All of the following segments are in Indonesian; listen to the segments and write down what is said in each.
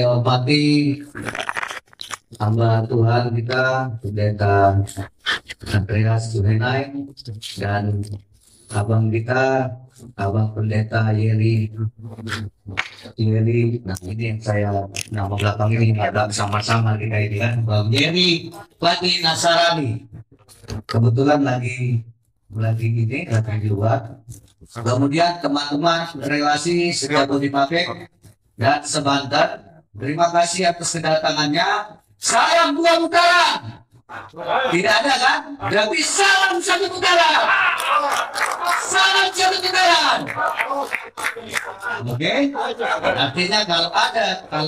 saya hormati hamba Tuhan kita, Pendeta Andreas Juvenai, dan abang kita, abang Pendeta Yeri. Nah ini yang saya nama belakang ini ada sama-sama kita ini kan, Bang Yeri Pati Nasarani. Kebetulan lagi di luar. Kemudian teman-teman relasi sejauh dipakai dan sebantar, terima kasih atas kedatangannya. Salam dua putaran. Tidak ada kan? Berarti salam satu putaran. Salam satu putaran. Oke? Artinya kalau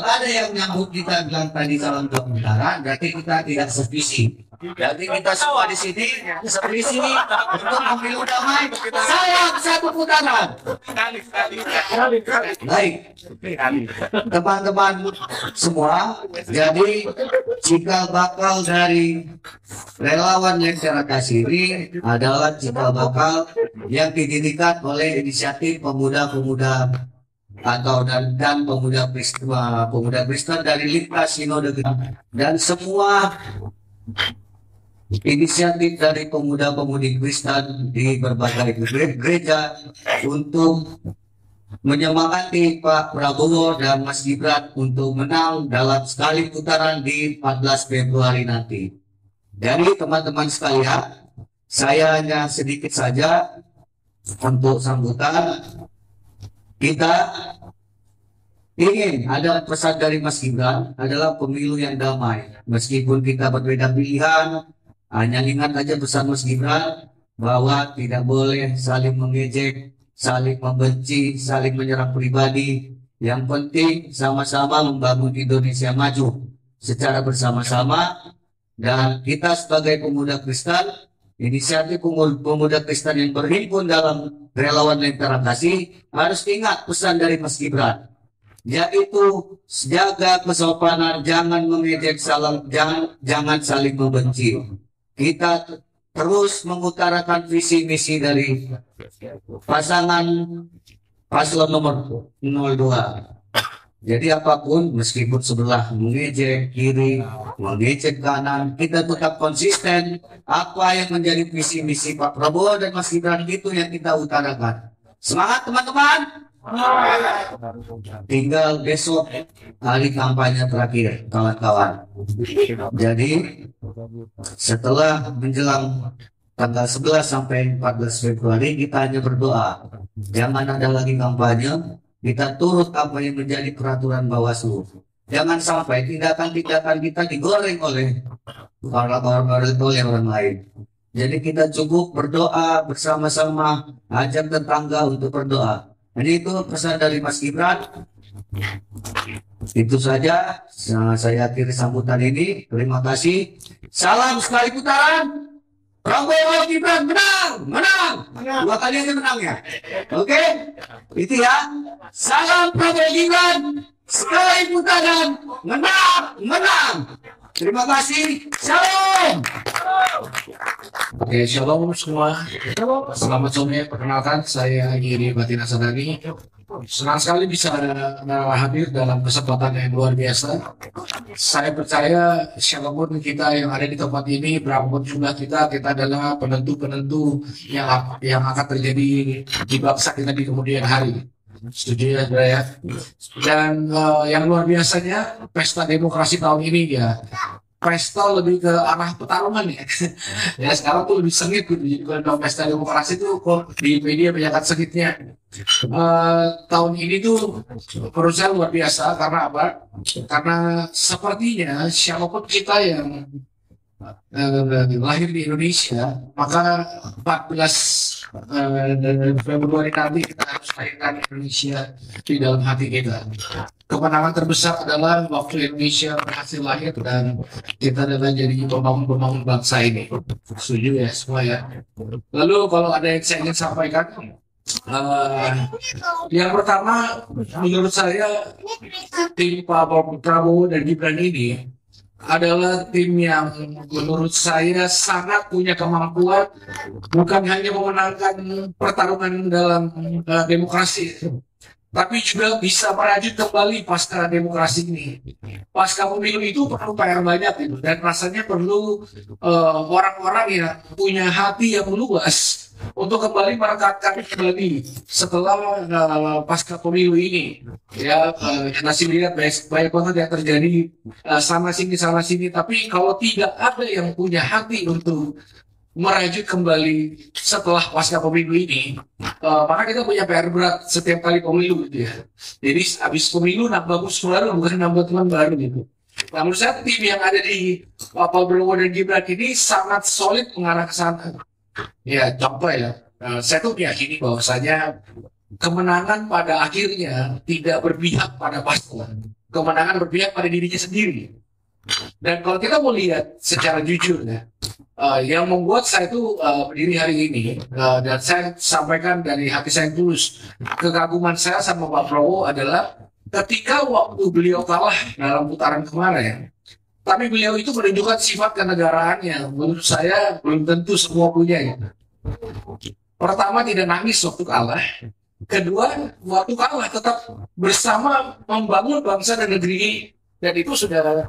ada yang nyambut kita bilang tadi salam dua putaran, berarti kita tidak sevisi. Jadi kita semua di sini sevisi untuk pemilu damai. Salam satu putaran. Baik, teman-teman semua. Jadi cikal bakal dari relawan Lentera Kasih ini adalah cikal bakal yang didirikan oleh inisiatif pemuda-pemuda atau dan pemuda Kristen dari lintas sinode dan semua inisiatif dari pemuda-pemudi Kristen di berbagai gereja untuk menyemangati Pak Prabowo dan Mas Gibran untuk menang dalam sekali putaran di 14 Februari nanti. Jadi teman-teman sekalian, saya hanya sedikit saja untuk sambutan. Kita ingin ada pesan dari Mas Gibran adalah pemilu yang damai. Meskipun kita berbeda pilihan, hanya ingat aja pesan Mas Gibran bahwa tidak boleh saling mengejek, saling membenci, saling menyerang pribadi. Yang penting sama-sama membangun Indonesia maju secara bersama-sama. Dan kita sebagai pemuda Kristen, inisiatif pemuda Kristen yang berhimpun dalam relawan Lentera Kasih harus ingat pesan dari Mas Gibran, yaitu jaga kesopanan, jangan mengejek, jangan saling membenci. Kita terus mengutarakan visi misi dari pasangan paslon nomor 02. Jadi apapun, meskipun sebelah mengejek kiri, mengejek kanan, kita tetap konsisten. Apa yang menjadi visi misi Pak Prabowo dan Mas Gibran itu yang kita utarakan. Semangat teman-teman! Tinggal besok hari kampanye terakhir, kawan-kawan. Jadi setelah menjelang tanggal 11 sampai 14 Februari kita hanya berdoa. Jangan ada lagi kampanye, kita turut apa yang menjadi peraturan Bawaslu. Jangan sampai tindakan-tindakan kita digoreng oleh orang lain. Jadi kita cukup berdoa bersama-sama, ajak tetangga untuk berdoa. Jadi itu pesan dari Mas Gibran. Itu saja saya akhiri sambutan ini. Terima kasih. Salam sekali putaran. Prabowo Gibran menang. Dua kali aja menang ya. Oke? Itu ya. Salam Prabowo Gibran. Sekali putaran menang. Terima kasih. Shalom. Oke, shalom semua. Selamat sore. Perkenalkan, saya Yeri Pati Nasarani. Senang sekali bisa hadir dalam kesempatan yang luar biasa. Saya percaya siapapun kita yang ada di tempat ini, berapapun jumlah kita adalah penentu-penentu yang akan terjadi di bangsa kita di kemudian hari. Setuju ya, Bro ya? Dan yang luar biasanya, pesta demokrasi tahun ini ya, pesta lebih ke arah pertarungan ya. Ya sekarang tuh lebih sengit gitu. Jadi kalau pesta demokrasi tuh kok di media banyak sengitnya. Tahun ini tuh menurut saya luar biasa karena apa? Karena sepertinya siapapun kita yang lahir di Indonesia, maka 14 Februari nanti kita harus lahirkan Indonesia di dalam hati kita. Kemenangan terbesar adalah waktu Indonesia berhasil lahir dan kita adalah jadi pembangun bangsa ini. Setuju ya semua ya. Lalu kalau ada yang saya ingin sampaikan, yang pertama menurut saya tim Pak Prabowo dan Gibran ini adalah tim yang menurut saya sangat punya kemampuan bukan hanya memenangkan pertarungan dalam demokrasi, tapi juga bisa merajut kembali pasca demokrasi ini. Pasca pemilu itu perlu PR banyak itu, dan rasanya perlu orang-orang yang punya hati yang luas untuk kembali merekatkan kembali setelah pasca pemilu ini. Ya, kita masih lihat banyak banget yang terjadi sana sini, tapi kalau tidak ada yang punya hati untuk merajut kembali setelah pasca pemilu ini, maka kita punya PR berat setiap kali pemilu gitu ya. Jadi habis pemilu nambah musuh baru, bukan nambah teman baru gitu. Nah, menurut saya tim yang ada di Pak Prabowo dan Gibran ini sangat solid mengarah ke sana. Ya, contoh ya, saya tuh meyakini bahwasanya kemenangan pada akhirnya tidak berpihak pada paslon. Kemenangan berpihak pada dirinya sendiri. Dan kalau kita mau lihat secara jujur ya, yang membuat saya itu berdiri hari ini, dan saya sampaikan dari hati saya yang tulus, kekaguman saya sama Pak Prabowo adalah ketika waktu beliau kalah dalam putaran kemarin, tapi beliau itu menunjukkan sifat kenegaraannya. Menurut saya belum tentu semua punya ya. Pertama, tidak nangis waktu kalah. Kedua, waktu kalah tetap bersama membangun bangsa dan negeri ini. Dan itu sudah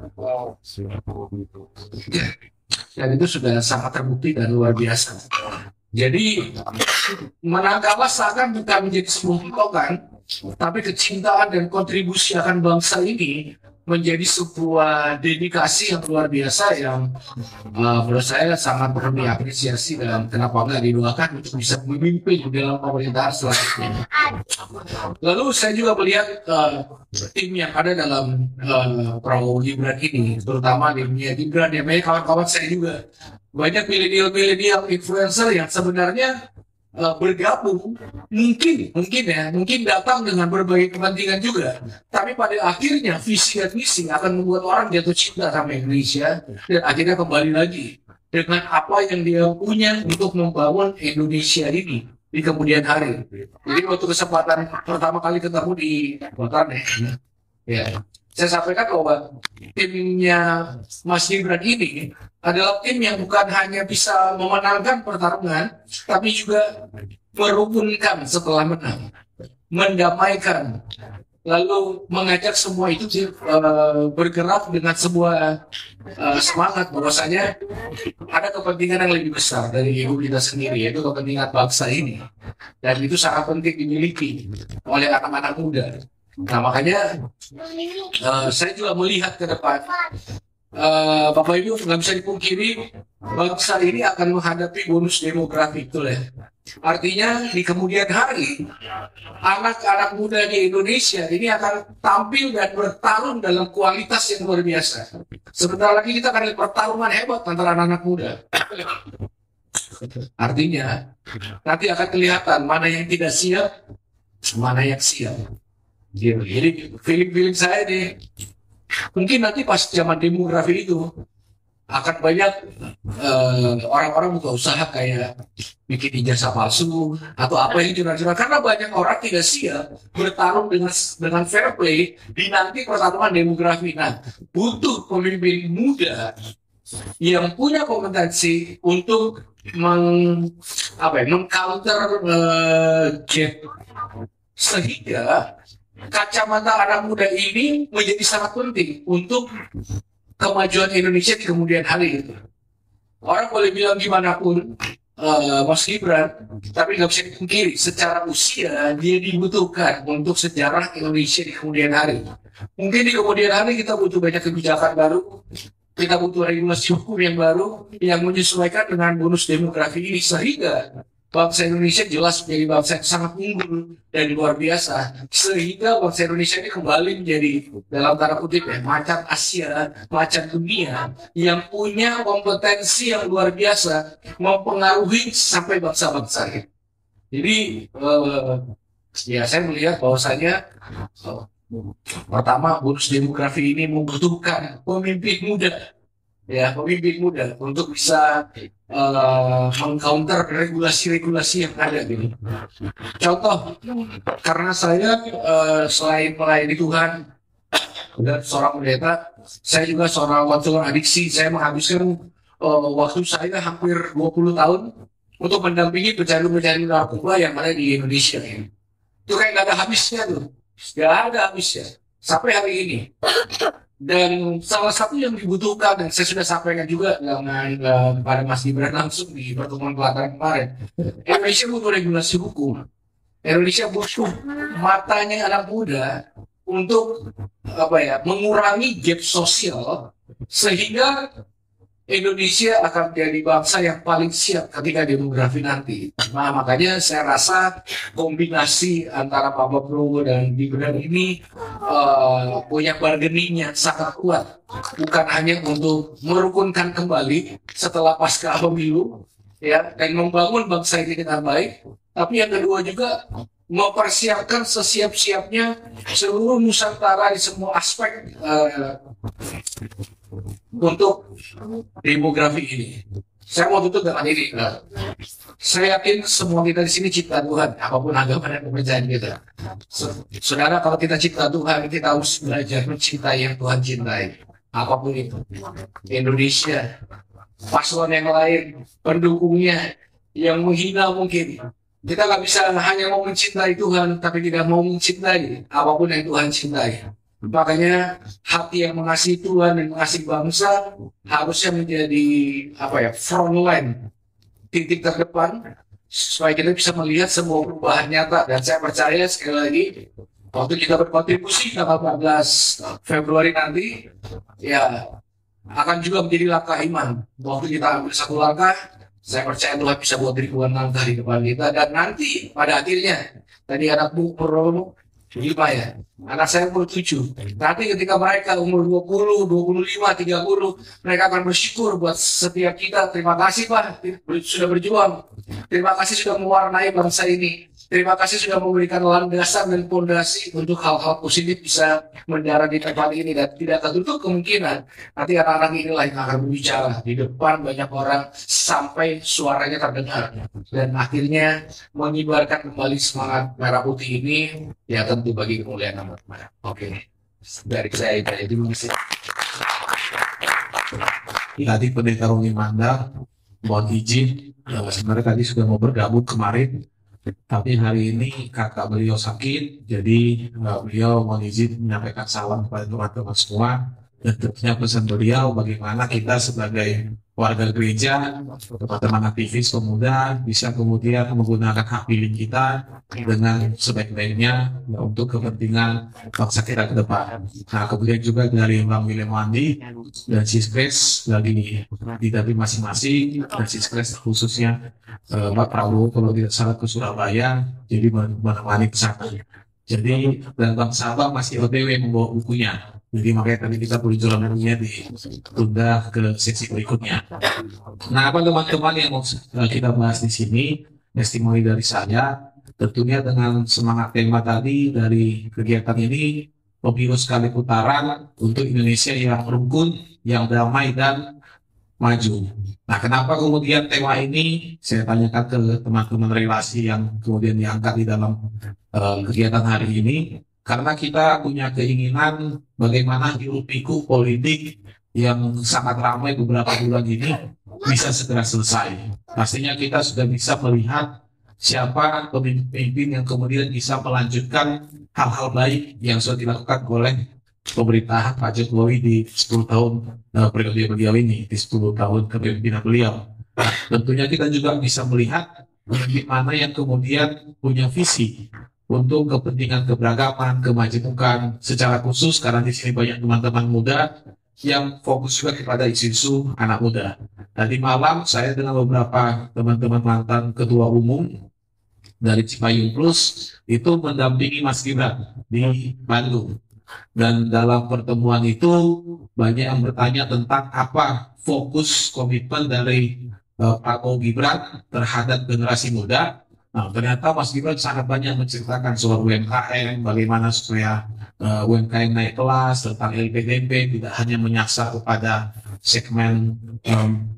sangat terbukti dan luar biasa. Jadi menang kalah seakan bukan menjadi sebuah patokan, tapi kecintaan dan kontribusi akan bangsa ini menjadi sebuah dedikasi yang luar biasa yang menurut saya sangat perlu diapresiasi, dan kenapa enggak didoakan untuk bisa memimpin dalam pemerintahan selanjutnya. Lalu saya juga melihat tim yang ada dalam Prabowo Gibran ini, terutama timnya Gibran, ya banyak kawan-kawan saya juga, banyak milenial influencer yang sebenarnya bergabung, mungkin datang dengan berbagai kepentingan juga, tapi pada akhirnya visi dan misi akan membuat orang jatuh cinta sama Indonesia dan akhirnya kembali lagi dengan apa yang dia punya untuk membangun Indonesia ini di kemudian hari. Jadi waktu kesempatan pertama kali ketemu di Kota ya, saya sampaikan bahwa timnya Mas Gibran ini adalah tim yang bukan hanya bisa memenangkan pertarungan, tapi juga merukunkan setelah menang, mendamaikan, lalu mengajak semua itu bergerak dengan sebuah semangat bahwasanya ada kepentingan yang lebih besar dari ego kita sendiri, yaitu kepentingan bangsa ini, dan itu sangat penting dimiliki oleh anak-anak muda. Nah, makanya saya juga melihat ke depan, Bapak Ibu, nggak bisa dipungkiri bangsa ini akan menghadapi bonus demografi, betul ya. Artinya di kemudian hari anak-anak muda di Indonesia ini akan tampil dan bertarung dalam kualitas yang luar biasa. Sebentar lagi kita akan lihat pertarungan hebat antara anak-anak muda. Artinya nanti akan kelihatan mana yang tidak siap, mana yang siap. Jadi feeling saya nih, mungkin nanti pas zaman demografi itu akan banyak orang-orang buka usaha kayak bikin ijazah palsu atau apa yang curang-curang, karena banyak orang tidak siap bertarung dengan fair play di nanti pertarungan demografi. Nah, butuh pemimpin muda yang punya kompetensi untuk mengcounter jet, sehingga kacamata anak muda ini menjadi sangat penting untuk kemajuan Indonesia di kemudian hari itu. Orang boleh bilang gimana pun Mas Gibran, tapi nggak bisa dipungkiri secara usia dia dibutuhkan untuk sejarah Indonesia di kemudian hari. Mungkin di kemudian hari kita butuh banyak kebijakan baru, kita butuh regulasi hukum yang baru yang menyesuaikan dengan bonus demografi ini, sehingga bangsa Indonesia jelas menjadi bangsa yang sangat unggul dan luar biasa, sehingga bangsa Indonesia ini kembali menjadi, dalam tanda kutip ya, macan Asia, macan dunia yang punya kompetensi yang luar biasa mempengaruhi sampai bangsa-bangsa ini. Jadi ya saya melihat bahwasanya pertama, bonus demografi ini membutuhkan pemimpin muda untuk bisa mengcounter regulasi-regulasi yang ada gini. Contoh, karena saya selain melayani Tuhan dan seorang pendeta, saya juga seorang konselor adiksi. Saya menghabiskan waktu saya hampir 20 tahun untuk mendampingi pecandu narkoba yang ada di Indonesia. Itu kayak nggak ada habisnya tuh. Nggak ada habisnya sampai hari ini. Dan salah satu yang dibutuhkan, dan saya sudah sampaikan juga dengan pada Mas Gibran langsung di pertemuan pelataran kemarin, Indonesia butuh regulasi hukum. Indonesia butuh matanya anak muda untuk mengurangi gap sosial sehingga Indonesia akan menjadi bangsa yang paling siap ketika demografi nanti. Nah, makanya saya rasa kombinasi antara Pak Prabowo dan Gibran ini punya bargaining yang sangat kuat. Bukan hanya untuk merukunkan kembali setelah pasca pemilu, ya, dan membangun bangsa ini dengan baik, tapi yang kedua juga mempersiapkan sesiap-siapnya seluruh Nusantara di semua aspek untuk demografi ini. Saya mau tutup dengan ini. Saya yakin semua kita di sini cipta Tuhan, apapun agama dan kepercayaan kita. Saudara, kalau kita cipta Tuhan, kita harus belajar mencintai yang Tuhan cintai. Apapun itu. Indonesia, paslon yang lain, pendukungnya, yang menghina mungkin. Kita nggak bisa hanya mau mencintai Tuhan, tapi tidak mau mencintai apapun yang Tuhan cintai. Makanya hati yang mengasihi Tuhan dan mengasihi bangsa harusnya menjadi front line, titik terdepan, supaya kita bisa melihat semua perubahan nyata. Dan saya percaya sekali lagi, waktu kita berkontribusi tanggal 14 Februari nanti, ya akan juga menjadi langkah iman. Waktu kita ambil satu langkah, saya percaya Tuhan bisa buat ribuan langkah di depan kita. Dan nanti pada akhirnya, tadi anak Prabowo 5 ya, anak saya umur 7. Nanti ketika mereka umur 20, 25, 30, mereka akan bersyukur buat setiap kita. Terima kasih Pak, sudah berjuang. Terima kasih sudah mewarnai bangsa ini. Terima kasih sudah memberikan landasan dan fondasi untuk hal-hal positif bisa mendarat di tempat ini. Dan tidak tertutup kemungkinan nanti anak-anak inilah yang akan berbicara di depan banyak orang sampai suaranya terdengar. Dan akhirnya mengibarkan kembali semangat merah putih ini, ya tentu bagi kemuliaan nama Tuhan. Oke, dari saya itu terima kasih. Tadi Pendeta Roni Manda mohon izin, sebenarnya tadi sudah mau bergabung kemarin, tapi hari ini kakak beliau sakit, jadi beliau mohon izin menyampaikan salam kepada teman-teman semua, dan tentunya pesan beliau bagaimana kita sebagai warga gereja, teman-teman aktivis pemuda bisa kemudian menggunakan hak pilih kita dengan sebaik-baiknya ya, untuk kepentingan bangsa kita ke depan. Nah, kemudian juga dari Bang William Wandi dan Siskres lagi di dapil masing-masing, dan Siskres khususnya Pak Prabowo kalau tidak salah ke Surabaya, jadi menemani pesanan. Jadi dan Bang Sabang masih OTW membawa bukunya. Jadi makanya tadi kita peluncuran bukunya ditunda ke sesi berikutnya. Nah, apa teman-teman yang mau kita bahas di sini, testimoni dari saya, tentunya dengan semangat tema tadi dari kegiatan ini, pemilu sekali putaran untuk Indonesia yang rukun, yang damai dan maju. Nah, kenapa kemudian tema ini saya tanyakan ke teman-teman relasi yang kemudian diangkat di dalam kegiatan hari ini? Karena kita punya keinginan bagaimana hiruk-pikuk politik yang sangat ramai beberapa bulan ini bisa segera selesai. Pastinya kita sudah bisa melihat siapa pemimpin yang kemudian bisa melanjutkan hal-hal baik yang sudah dilakukan oleh pemerintahan Pak Jokowi di 10 tahun periode beliau ini, di 10 tahun kepemimpinan beliau. Tentunya kita juga bisa melihat bagaimana yang kemudian punya visi untuk kepentingan keberagaman, kemajemukan secara khusus karena di sini banyak teman-teman muda yang fokus juga kepada isu-isu anak muda. Tadi malam saya dengan beberapa teman-teman mantan ketua umum dari Cipayung Plus itu mendampingi Mas Gibran di Bandung. Dan dalam pertemuan itu banyak yang bertanya tentang apa fokus komitmen dari Prabowo Gibran terhadap generasi muda. Nah, ternyata Mas Gibran sangat banyak menceritakan soal UMKM, bagaimana supaya UMKM naik kelas, tentang LPDP, tidak hanya menyasar kepada segmen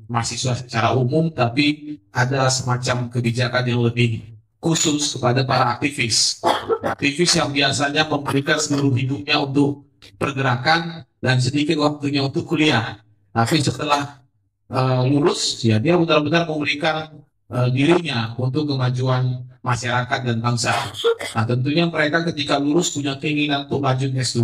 mahasiswa secara umum, tapi ada semacam kebijakan yang lebih khusus kepada para aktivis. Aktivis yang biasanya memberikan seluruh hidupnya untuk pergerakan dan sedikit waktunya untuk kuliah. Tapi setelah lulus, ya dia benar-benar memberikan dirinya untuk kemajuan masyarakat dan bangsa. Nah, tentunya mereka ketika lulus punya keinginan untuk lanjut S2.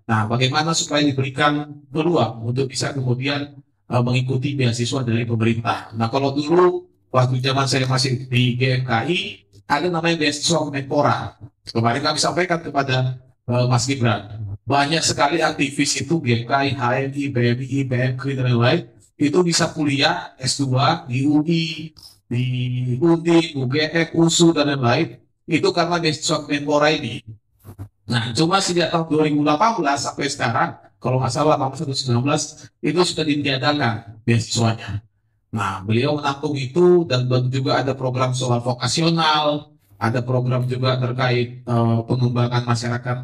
Nah, bagaimana supaya diberikan peluang untuk bisa kemudian mengikuti beasiswa dari pemerintah. Nah, kalau dulu waktu zaman saya masih di GMKI ada namanya beasiswa Menpora. Kemarin kami sampaikan kepada Mas Gibran, banyak sekali aktivis itu GMKI, HMI, BMI, BMKI dan lain-lain itu bisa kuliah S2 di UI, di UNDI, UGM, USU dan lain-lain itu karena beasiswa Menpora ini. Nah, cuma sejak tahun 2018 sampai sekarang, kalau nggak salah tahun 2019 itu sudah ditiadakan beasiswanya. Nah, beliau menampung itu dan juga ada program soal vokasional, ada program juga terkait pengembangan masyarakat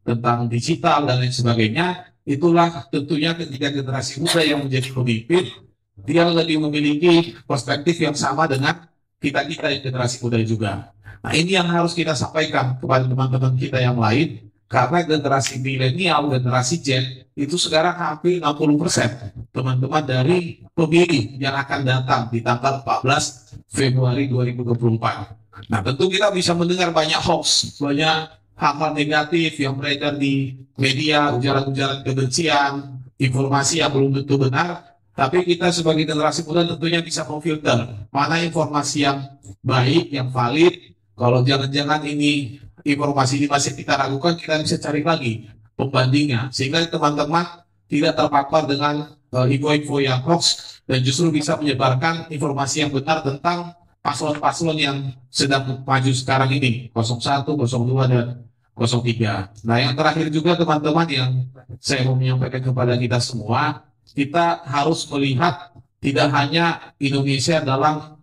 tentang digital dan lain sebagainya. Itulah tentunya ketika generasi muda yang menjadi pemimpin, dia lebih memiliki perspektif yang sama dengan kita-kita yang generasi muda juga. Nah, ini yang harus kita sampaikan kepada teman-teman kita yang lain, karena generasi milenial, generasi Z, itu sekarang hampir 60% teman-teman dari pemilih yang akan datang di tanggal 14 Februari 2024. Nah, tentu kita bisa mendengar banyak hoax, banyak hal-hal negatif yang beredar di media, ujaran-ujaran kebencian, informasi yang belum tentu benar, tapi kita sebagai generasi muda tentunya bisa memfilter mana informasi yang baik, yang valid. Kalau jangan-jangan ini informasi ini masih kita ragukan, kita bisa cari lagi pembandingnya, sehingga teman-teman tidak terpapar dengan info-info yang hoax dan justru bisa menyebarkan informasi yang benar tentang paslon-paslon yang sedang maju sekarang ini, 01, 02, dan 03. Nah, yang terakhir juga teman-teman yang saya mau menyampaikan kepada kita semua, kita harus melihat tidak hanya Indonesia dalam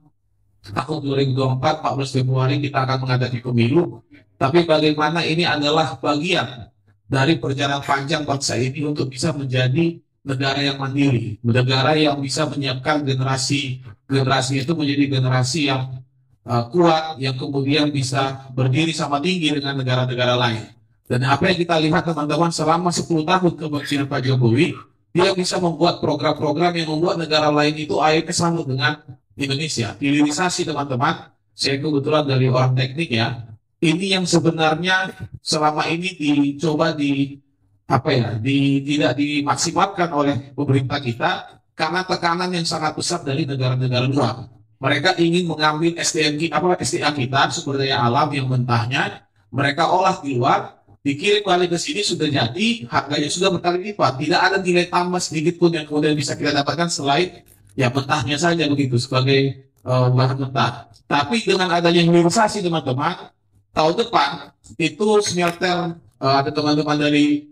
tahun 2024, 14 Februari kita akan menghadapi pemilu, tapi bagaimana ini adalah bagian dari perjalanan panjang bangsa ini untuk bisa menjadi negara yang mandiri, negara yang bisa menyiapkan generasi itu menjadi generasi yang kuat, yang kemudian bisa berdiri sama tinggi dengan negara-negara lain. Dan apa yang kita lihat teman-teman selama 10 tahun kepemimpinan Pak Jokowi, dia bisa membuat program-program yang membuat negara lain itu akhirnya sama dengan Indonesia. Hilirisasi teman-teman, saya kebetulan dari orang teknik ya, ini yang sebenarnya selama ini dicoba tidak dimaksimalkan oleh pemerintah kita karena tekanan yang sangat besar dari negara-negara luar. Mereka ingin mengambil SDA kita, sumber daya alam yang mentahnya, mereka olah di luar, dikirim balik ke sini sudah jadi, harganya sudah berkali lipat, tidak ada nilai tambah sedikit pun yang kemudian bisa kita dapatkan selain ya mentahnya saja begitu sebagai bahan mentah. Tapi dengan adanya hilirisasi teman-teman, tahun depan itu smelter ada teman-teman dari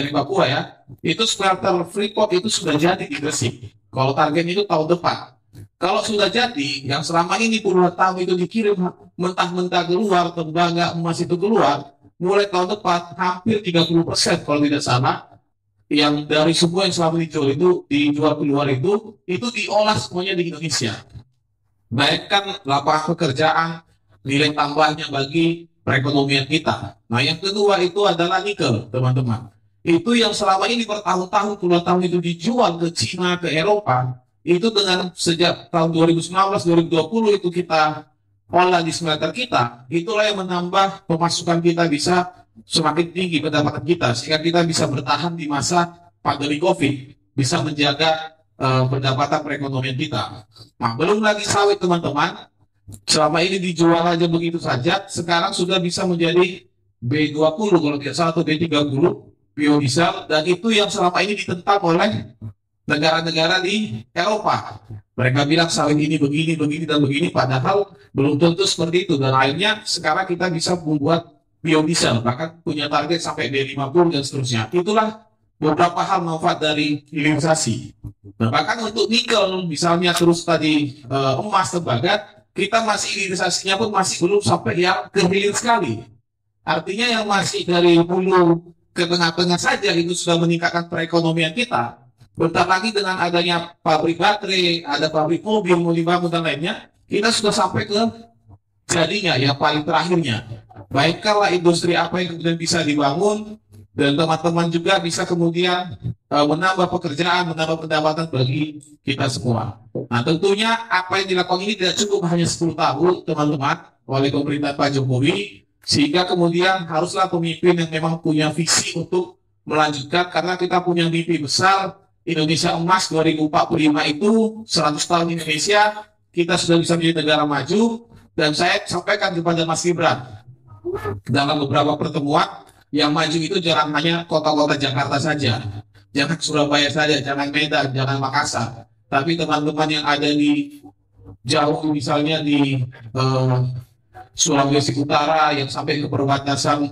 Papua ya, itu smelter Freeport itu sudah jadi di Gresik. Kalau target itu tahun depan. Kalau sudah jadi, yang selama ini puluhan tahun itu dikirim mentah-mentah keluar, tembaga emas itu keluar, mulai tahun depan hampir 30% kalau tidak salah, yang dari semua yang selama dijual keluar itu diolah semuanya di Indonesia. Baikkan lapangan pekerjaan, nilai tambahnya bagi perekonomian kita. Nah, yang kedua itu adalah nikel, teman-teman. Itu yang selama ini bertahun-tahun, puluhan tahun itu dijual ke Cina, ke Eropa. Itu dengan sejak tahun 2019-2020 itu kita olah di smelter kita. Itulah yang menambah pemasukan kita bisa semakin tinggi pendapatan kita. Sehingga kita bisa bertahan di masa pandemi COVID. Bisa menjaga pendapatan perekonomian kita. Nah, belum lagi sawit, teman-teman. Selama ini dijual aja begitu saja, sekarang sudah bisa menjadi B20 kalau tidak salah atau B30 biodiesel, dan itu yang selama ini ditentang oleh negara-negara di Eropa. Mereka bilang sawit ini begini, dan begini, padahal belum tentu seperti itu. Dan akhirnya sekarang kita bisa membuat biodiesel, bahkan punya target sampai B50 dan seterusnya. Itulah beberapa hal manfaat dari hilirisasi. Nah, bahkan untuk nikel misalnya, terus tadi emas, tembaga, kita masih hilirisasinya pun masih belum sampai yang kehilir sekali. Artinya yang masih dari hulu ke tengah-tengah saja itu sudah meningkatkan perekonomian kita. Bentar lagi dengan adanya pabrik baterai, ada pabrik mobil, mau dibangun dan lainnya, kita sudah sampai ke jadinya yang paling terakhirnya. Baik kalau industri apa yang kemudian bisa dibangun, dan teman-teman juga bisa kemudian menambah pekerjaan, menambah pendapatan bagi kita semua. Nah, tentunya apa yang dilakukan ini tidak cukup hanya 10 tahun, teman-teman, oleh pemerintah Pak Jokowi, sehingga kemudian haruslah pemimpin yang memang punya visi untuk melanjutkan, karena kita punya mimpi besar Indonesia Emas 2045 itu 100 tahun Indonesia, kita sudah bisa menjadi negara maju. Dan saya sampaikan kepada Mas Gibran dalam beberapa pertemuan, yang maju itu jangan hanya kota-kota Jakarta saja, jangan Surabaya saja, jangan Medan, jangan Makassar, tapi teman-teman yang ada di jauh, misalnya di Sulawesi Utara yang sampai ke perbatasan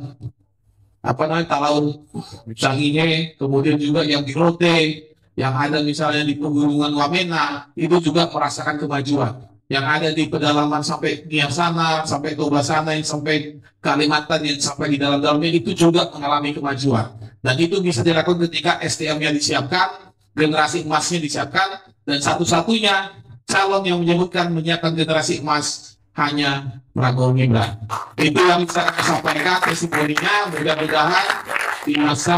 Talaut Sangihe, kemudian juga yang di Rote, yang ada misalnya di pegunungan Wamena, itu juga merasakan kemajuan. Yang ada di pedalaman sampai Nias sana, sampai Toba sana, yang sampai Kalimantan, yang sampai di dalam-dalamnya, itu juga mengalami kemajuan. Dan itu bisa dilakukan ketika SDM-nya disiapkan, generasi emasnya disiapkan, dan satu-satunya calon yang menyebutkan menyiapkan generasi emas hanya Prabowo Gibran. Itu yang bisa kami sampaikan testimoninya. Mudah-mudahan di masa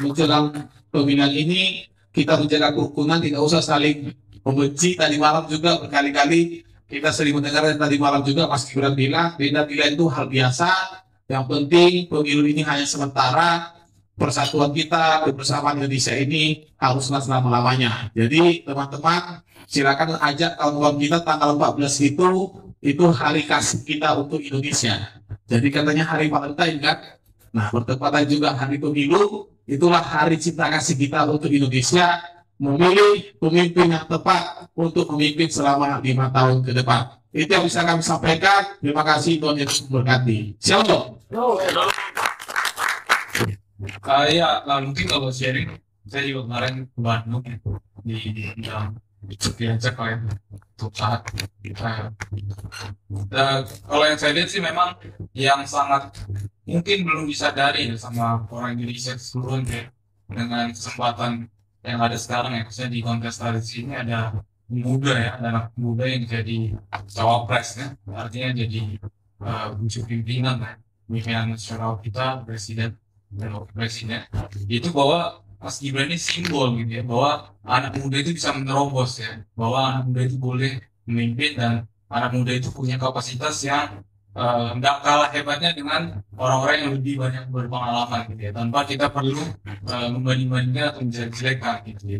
menjelang pemilihan ini kita menjaga kerukunan, tidak usah saling membenci. Tadi malam juga berkali-kali kita sering mendengar, dan tadi malam juga Mas Gibran bilang beda pilihan itu hal biasa. Yang penting pemilu ini hanya sementara, persatuan kita, kebersamaan Indonesia ini haruslah selama-lamanya. Jadi teman-teman, silakan ajak kawan-kawan kita tanggal 14 itu hari kasih kita untuk Indonesia. Jadi katanya hari Valentine kan? Nah, bertepatan juga hari pemilu, itulah hari cinta kasih kita untuk Indonesia, memilih pemimpin yang tepat untuk memimpin selama 5 tahun ke depan. Itu yang bisa kami sampaikan. Terima kasih, Tuhan Yesus memberkati. Shalom. Mungkin kalau sharing, saya juga kemarin ke Bandung ya, diajak oleh untuk saat kalau yang saya lihat sih memang yang sangat mungkin belum disadari ya sama orang Indonesia seluruhnya, dengan kesempatan yang ada sekarang ya, misalnya di kontestasi ini ada muda ya, anak muda yang jadi cawapres ya, artinya jadi wujud pimpinan ya, pimpinan nasional kita, presiden dan wakil presiden, itu bahwa Mas Gibran ini simbol gitu ya, bahwa anak muda itu bisa menerobos ya, bahwa anak muda itu boleh memimpin, dan anak muda itu punya kapasitas yang nggak kalah hebatnya dengan orang-orang yang lebih banyak berpengalaman gitu ya, tanpa kita perlu membanding-bandingkan atau menjelek-jelekan gitu ya.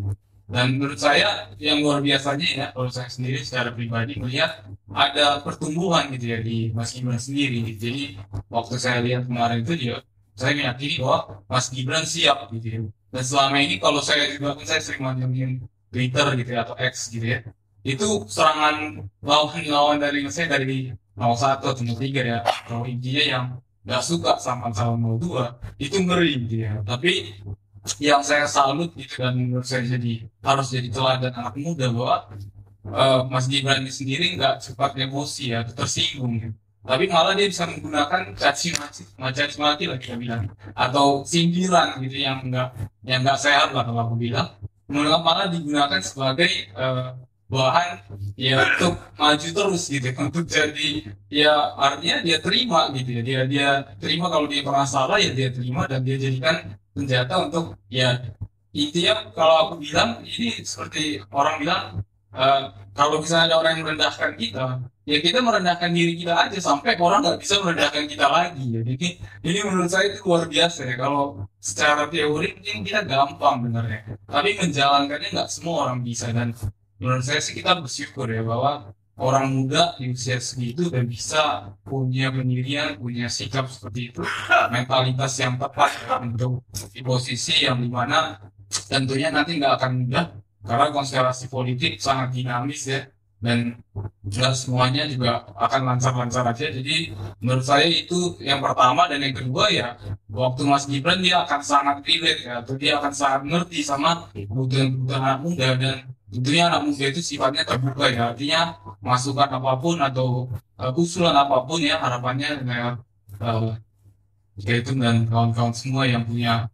Dan menurut saya yang luar biasanya ya, kalau saya sendiri secara pribadi melihat ada pertumbuhan gitu ya di Mas Gibran sendiri gitu. Jadi waktu saya lihat kemarin itu juga saya meyakini bahwa Mas Gibran siap gitu ya. Dan selama ini kalau saya juga, saya sering mantengin Twitter gitu ya, atau X gitu ya, itu serangan lawan dari saya dari 01 atau 03 ya, kalau intinya yang nggak suka sama calon 02 itu ngeri gitu ya. Tapi yang saya salut gitu, dan menurut saya harus jadi teladan anak muda, bahwa Mas Gibran ini sendiri nggak cepat emosi ya, tersinggung gitu. Tapi malah dia bisa menggunakan caci maki lah kita bilang, atau sindiran gitu yang nggak sehat lah kalau aku bilang, malah digunakan sebagai bahan ya untuk maju terus gitu, untuk jadi ya, artinya dia terima gitu ya, dia terima kalau dia pernah salah ya, dia terima dan dia jadikan senjata untuk ya, intinya kalau aku bilang ini seperti orang bilang kalau misalnya ada orang yang merendahkan kita, ya kita merendahkan diri kita aja sampai orang nggak bisa merendahkan kita lagi ya. Jadi ini menurut saya itu luar biasa ya. Kalau secara teori mungkin kita gampang benernya, tapi menjalankannya nggak semua orang bisa. Dan menurut saya sih kita bersyukur ya bahwa orang muda di usia segitu dan bisa punya pendirian, punya sikap seperti itu, mentalitas yang tepat untuk di posisi yang dimana tentunya nanti nggak akan mudah, karena konstelasi politik sangat dinamis ya, dan nggak semuanya juga akan lancar-lancar aja. Jadi menurut saya itu yang pertama. Dan yang kedua ya, waktu Mas Gibran dia akan sangat relate ya, atau dia akan sangat ngerti sama kebutuhan anak muda, dan tentunya anak muda itu sifatnya terbuka ya, artinya masukan apapun atau usulan apapun ya, harapannya dengan itu dan kawan-kawan semua yang punya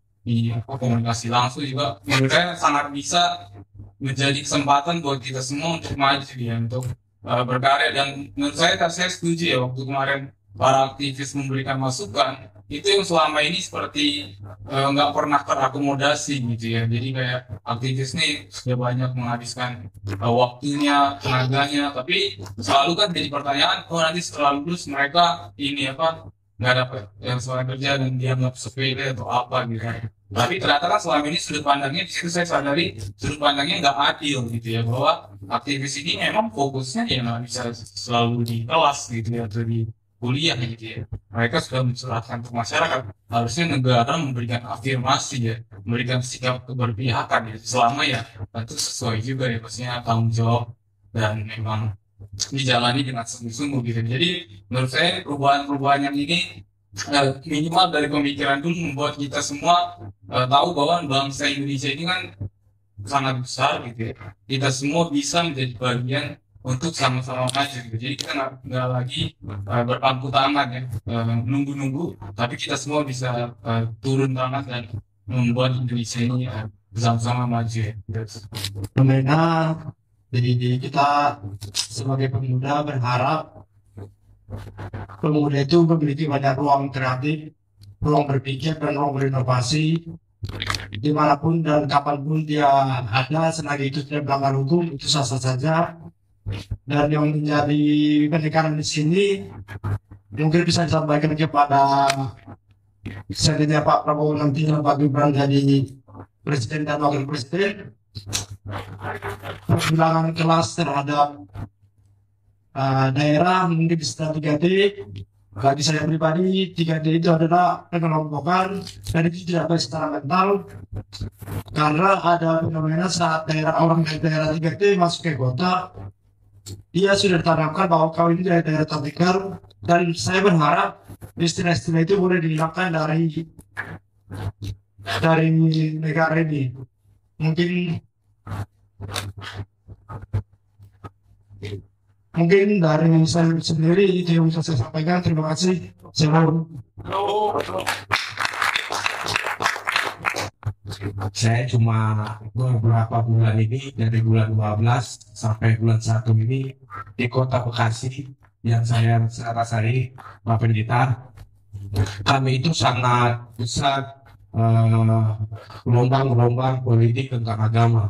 komunikasi langsung juga menurut saya sangat bisa menjadi kesempatan buat kita semua untuk maju ya, untuk berkarya. Dan menurut saya setuju ya, waktu kemarin para aktivis memberikan masukan, itu yang selama ini seperti nggak pernah terakomodasi gitu ya. Jadi kayak aktivis nih sudah banyak menghabiskan waktunya, tenaganya, tapi selalu kan jadi pertanyaan, oh nanti setelah lulus mereka ini apa nggak dapat yang soal kerja dan dianggap sepele atau apa gitu kan. Tapi ternyata kan selama ini sudut pandangnya, di situ saya sadari sudut pandangnya nggak adil gitu ya, bahwa aktivis ini memang fokusnya ya nggak bisa selalu di kelas gitu ya atau di kuliah gitu ya. Mereka sudah mencurahkan ke masyarakat, harusnya negara memberikan afirmasi ya, memberikan sikap keberpihakan ya, selama ya tentu sesuai juga ya, pastinya tanggung jawab dan memang dijalani dengan sungguh-sungguh gitu. Jadi menurut saya perubahan-perubahan yang ini minimal dari pemikiran dulu membuat kita semua tahu bahwa bangsa Indonesia ini kan sangat besar gitu ya. Kita semua bisa menjadi bagian untuk sama-sama maju gitu. Jadi kita nggak lagi berpangku tangan ya, nunggu-nunggu, tapi kita semua bisa turun tangan dan membuat Indonesia ini bersama-sama maju ya. Fenomena di kita sebagai pemuda berharap pemuda itu memiliki banyak ruang kreatif, ruang berpikir dan ruang berinovasi dimanapun dan kapanpun dia ada, selagi itu tidak melanggar hukum itu sah-sah saja. Dan yang menjadi penekanan di sini mungkin bisa disampaikan kepada seandainya Pak Prabowo nanti Pak Gibran jadi presiden dan wakil presiden, perbilangan kelas terhadap daerah mungkin bisa 3D. Bagi saya pribadi 3D itu adalah pengelompokan dan itu tidak baik secara mental, karena ada fenomena saat orang dari daerah 3D masuk ke kota, dia sudah ditanamkan bahwa kau ini dari daerah tertinggal, dan saya berharap istilah-istilah itu boleh dihilangkan dari negara ini. Mungkin dari saya sendiri itu yang bisa saya sampaikan. Terima kasih. Saya cuma beberapa bulan ini, dari bulan 12 sampai bulan 1 ini di kota Bekasi, yang saya rasai Pak Pendeta, kami itu sangat besar gelombang-gelombang politik tentang agama,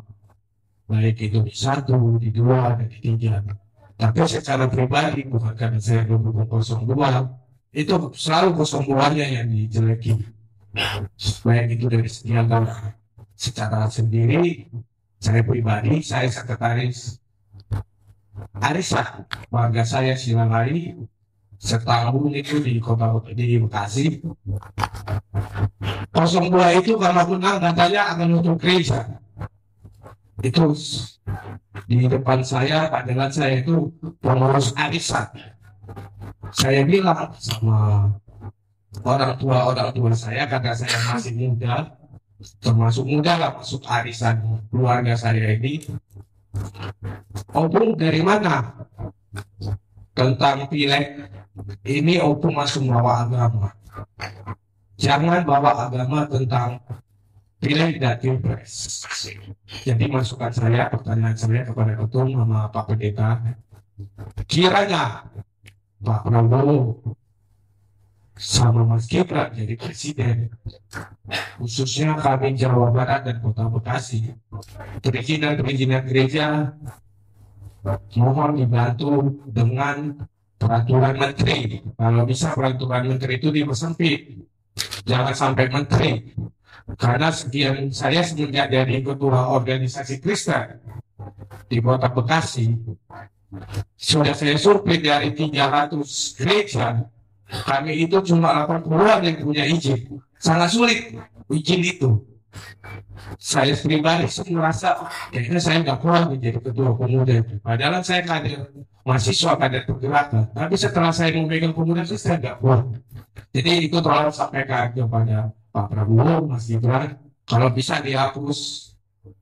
baik itu di 1, di 2, dan di 3. Tapi secara pribadi, bukan karena saya mendukung 02, itu selalu 02-nya yang dijeleki, baik itu dari segi agama. Secara sendiri, saya pribadi, saya sekretaris Arisan warga saya Silangai setahun itu di Bekasi. 02 itu kalau menang katanya akan nutup gereja. Itu di depan saya, pandangan saya itu pengurus arisan. Saya bilang sama orang tua saya, karena saya masih muda, termasuk muda lah masuk arisan keluarga saya ini. Opung dari mana? Tentang pileg ini opung masuk bawa agama. Jangan bawa agama tentang pileg dan pilpres. Jadi masukan saya, pertanyaan saya kepada ketum sama Pak Pendeta, kiranya Pak Prabowo sama Mas Gibran jadi presiden, khususnya kami Jawa Barat dan Kota Bekasi, perizinan gereja mohon dibantu dengan peraturan menteri. Kalau bisa peraturan menteri itu dipersempit, jangan sampai menteri. Karena saya semenjak jadi ketua organisasi Kristen di Kota Bekasi, sudah saya survei dari 300 gereja, kami itu cuma 80 yang punya izin. Sangat sulit izin itu. Saya pribadi merasa kayaknya saya nggak kuat menjadi ketua pemuda itu. Padahal saya kader mahasiswa, kader pergerakan. Tapi setelah saya memegang pemuda itu saya nggak kuat. Jadi itu tolong sampaikan kepada Pak Prabowo, Mas Gibran, kalau bisa dihapus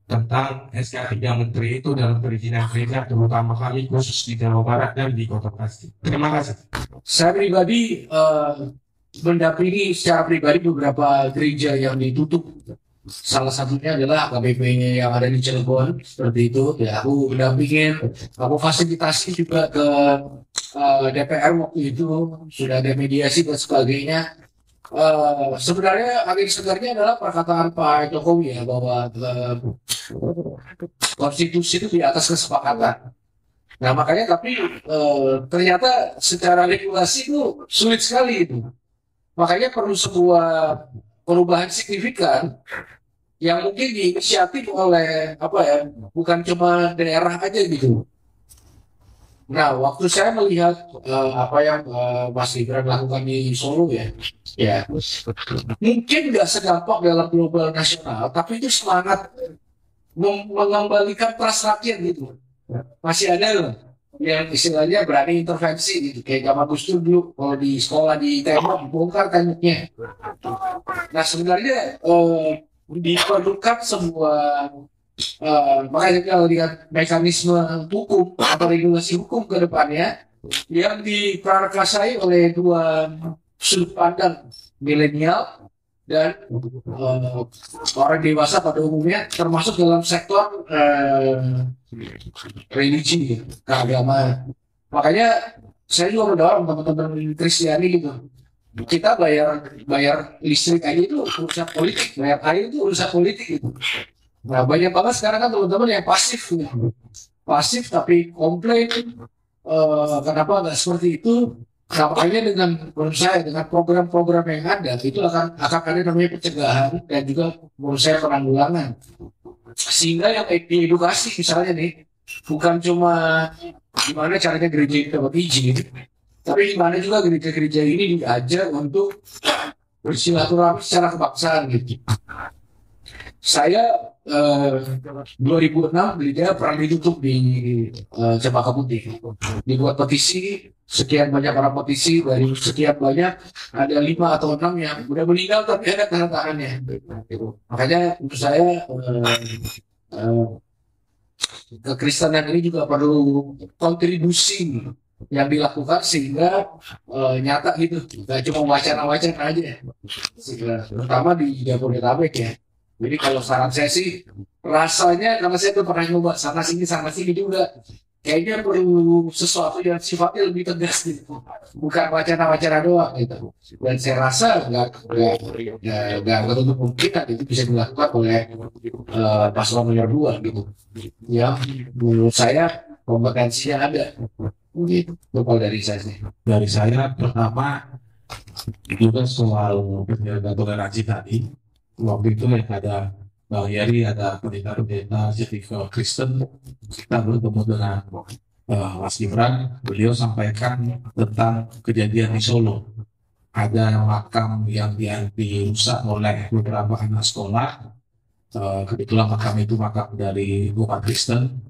tentang SK 3 Menteri itu dalam perizinan gereja, terutama kami khusus di Jawa Barat dan di Kota Bekasi. Terima kasih. Saya pribadi mendampingi secara pribadi beberapa gereja yang ditutup Salah satunya adalah KBP yang ada di Cirebon, seperti itu. Ya, aku dampingin, aku fasilitasi juga ke DPR waktu itu, sudah ada mediasi dan sebagainya. Sebenarnya angin segarnya adalah perkataan Pak Jokowi ya, bahwa konstitusi itu di atas kesepakatan. Nah makanya tapi ternyata secara regulasi itu sulit sekali itu. Makanya perlu sebuah perubahan signifikan yang mungkin diinisiatif oleh apa ya, bukan cuma daerah aja gitu. Nah, waktu saya melihat apa yang Mas Gibran lakukan di Solo ya mungkin nggak segampang dalam global nasional, tapi itu semangat mengembalikan trust rakyat gitu. Masih ada loh yang istilahnya berani intervensi gitu, kayak zaman Gus Dur dulu kalau di sekolah di tembok bongkar temboknya. Nah sebenarnya diperlukan sebuah makanya kalau lihat mekanisme hukum atau regulasi hukum ke depannya yang diprakarsai oleh dua sudut pandang, milenial dan orang dewasa pada umumnya, termasuk dalam sektor religi, keagamaan. Makanya saya juga mendorong teman-teman Kristiani gitu. Kita bayar listrik aja itu urusan politik, bayar air itu urusan politik gitu. Nah banyak banget sekarang kan teman-teman yang pasif gitu. Pasif tapi komplain kenapa nggak seperti itu. Nah makanya dengan menurut saya dengan program-program yang ada itu akan ada namanya pencegahan dan juga menurut saya penanggulangan, sehingga yang diedukasi misalnya nih bukan cuma gimana caranya gereja itu dapat izin, tapi gimana juga gereja-gereja ini diajar untuk bersilaturahmi secara kebangsaan gitu. Saya 2006 gereja pernah ditutup di Cempaka Putih, dibuat petisi, sekian banyak orang petisi, dari sekian banyak ada 5 atau 6 yang udah meninggal tapi ada tanda tangannya. Makanya menurut saya kekristenan ini juga perlu kontribusi yang dilakukan sehingga nyata gitu, nggak cuma wacana-wacana aja, terutama di Jabodetabek ya. Jadi kalau saran saya sih rasanya, karena saya tuh pernah nyoba sana sini juga, kayaknya perlu sesuatu yang sifatnya lebih tegas gitu, bukan wacana-wacana doang gitu. Dan saya rasa nggak tertutup kemungkinan itu bisa dilakukan oleh paslon nomor 2 gitu, yang menurut saya kompetensinya ada gitu. Kalau dari saya sih. Dari saya pertama juga soal penjaga toleransi tadi. Waktu itu yang ada Bang Yeri, ada pendeta Jessica Kristen, kita bertemu dengan Mas Gibran. Beliau sampaikan tentang kejadian di Solo, ada makam yang dirusak oleh beberapa anak sekolah. Kebetulan makam itu makam dari umat Kristen,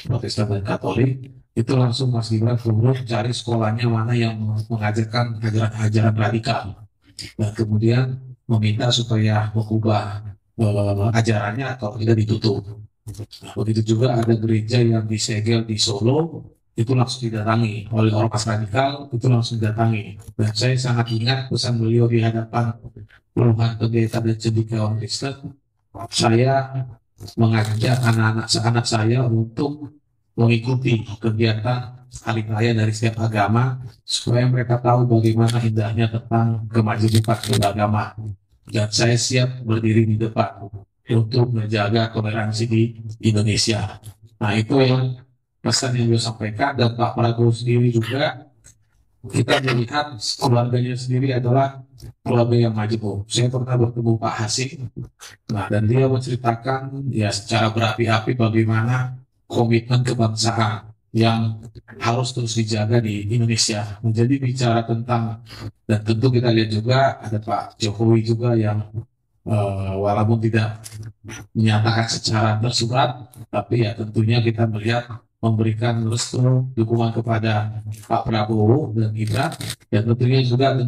Protestan dan Katolik. Itu langsung Mas Gibran turun cari sekolahnya mana yang mengajarkan ajaran-ajaran radikal, dan kemudian meminta supaya mengubah ajarannya atau tidak ditutup. Nah, begitu juga ada gereja yang disegel di Solo, itu langsung didatangi oleh ormas radikal, itu langsung didatangi. Dan saya sangat ingat pesan beliau di hadapan puluhan pendeta dan cendekiawan Kristen. Saya mengajak anak-anak saya untuk mengikuti kegiatan hari raya dari setiap agama supaya mereka tahu bagaimana indahnya tentang kemajemukan beragama. Dan saya siap berdiri di depan untuk menjaga toleransi di Indonesia. Nah itu yang pesan yang beliau sampaikan. Dan Pak Prabowo sendiri juga, kita melihat keluarganya sendiri adalah keluarga yang majemuk. Saya pernah bertemu Pak Hasim, nah dan dia menceritakan ya secara berapi-api bagaimana komitmen kebangsaan yang harus terus dijaga di Indonesia. Menjadi bicara tentang, dan tentu kita lihat juga ada Pak Jokowi juga yang walaupun tidak menyatakan secara tersurat, tapi ya tentunya kita melihat memberikan restu dukungan kepada Pak Prabowo dan Gibran, dan tentunya juga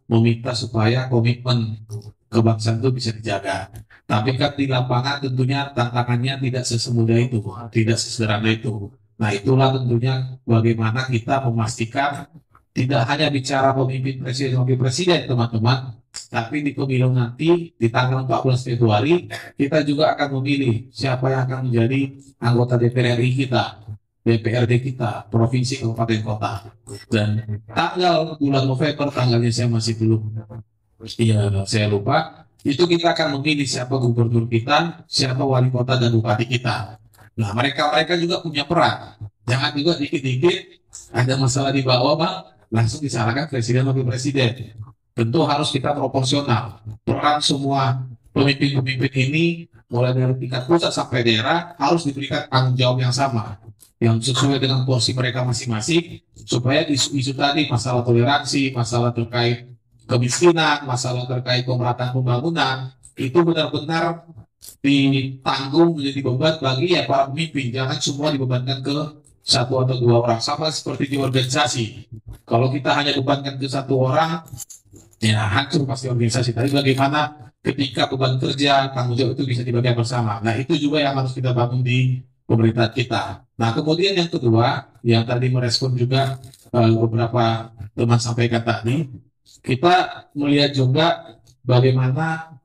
meminta supaya komitmen kebangsaan itu bisa dijaga. Tapi kan di lapangan tentunya tantangannya tidak sesemudah itu, tidak sesederhana itu. Nah itulah tentunya bagaimana kita memastikan tidak hanya bicara pemimpin presiden wakil presiden teman-teman, Tapi di pemilu nanti di tanggal 14 Februari kita juga akan memilih siapa yang akan menjadi anggota DPR RI kita, DPRD kita, provinsi, kabupaten, kota. Dan tanggal bulan November, tanggalnya saya masih belum, saya lupa. Itu kita akan memilih siapa gubernur kita, siapa wali kota dan bupati kita. Nah, mereka juga punya peran. Jangan juga dikit-dikit ada masalah di bawah, Bang, langsung disalahkan presiden wakil presiden. Tentu harus kita proporsional. Peran semua pemimpin-pemimpin ini, mulai dari tingkat pusat sampai daerah, harus diberikan tanggung jawab yang sama, yang sesuai dengan porsi mereka masing-masing, supaya isu-isu tadi, masalah toleransi, masalah terkait kemiskinan, masalah terkait pemerataan pembangunan, itu benar-benar ditanggung menjadi beban bagi ya para pemimpin. Jangan semua dibebankan ke satu atau dua orang. Sama seperti di organisasi. Kalau kita hanya bebankan ke satu orang, ya hancur pasti organisasi. Tapi bagaimana ketika beban kerja, tanggung jawab itu bisa dibagikan bersama. Nah, itu juga yang harus kita bangun di pemerintahan kita. Nah, kemudian yang kedua, yang tadi merespon juga beberapa teman sampaikan tadi, kita melihat juga bagaimana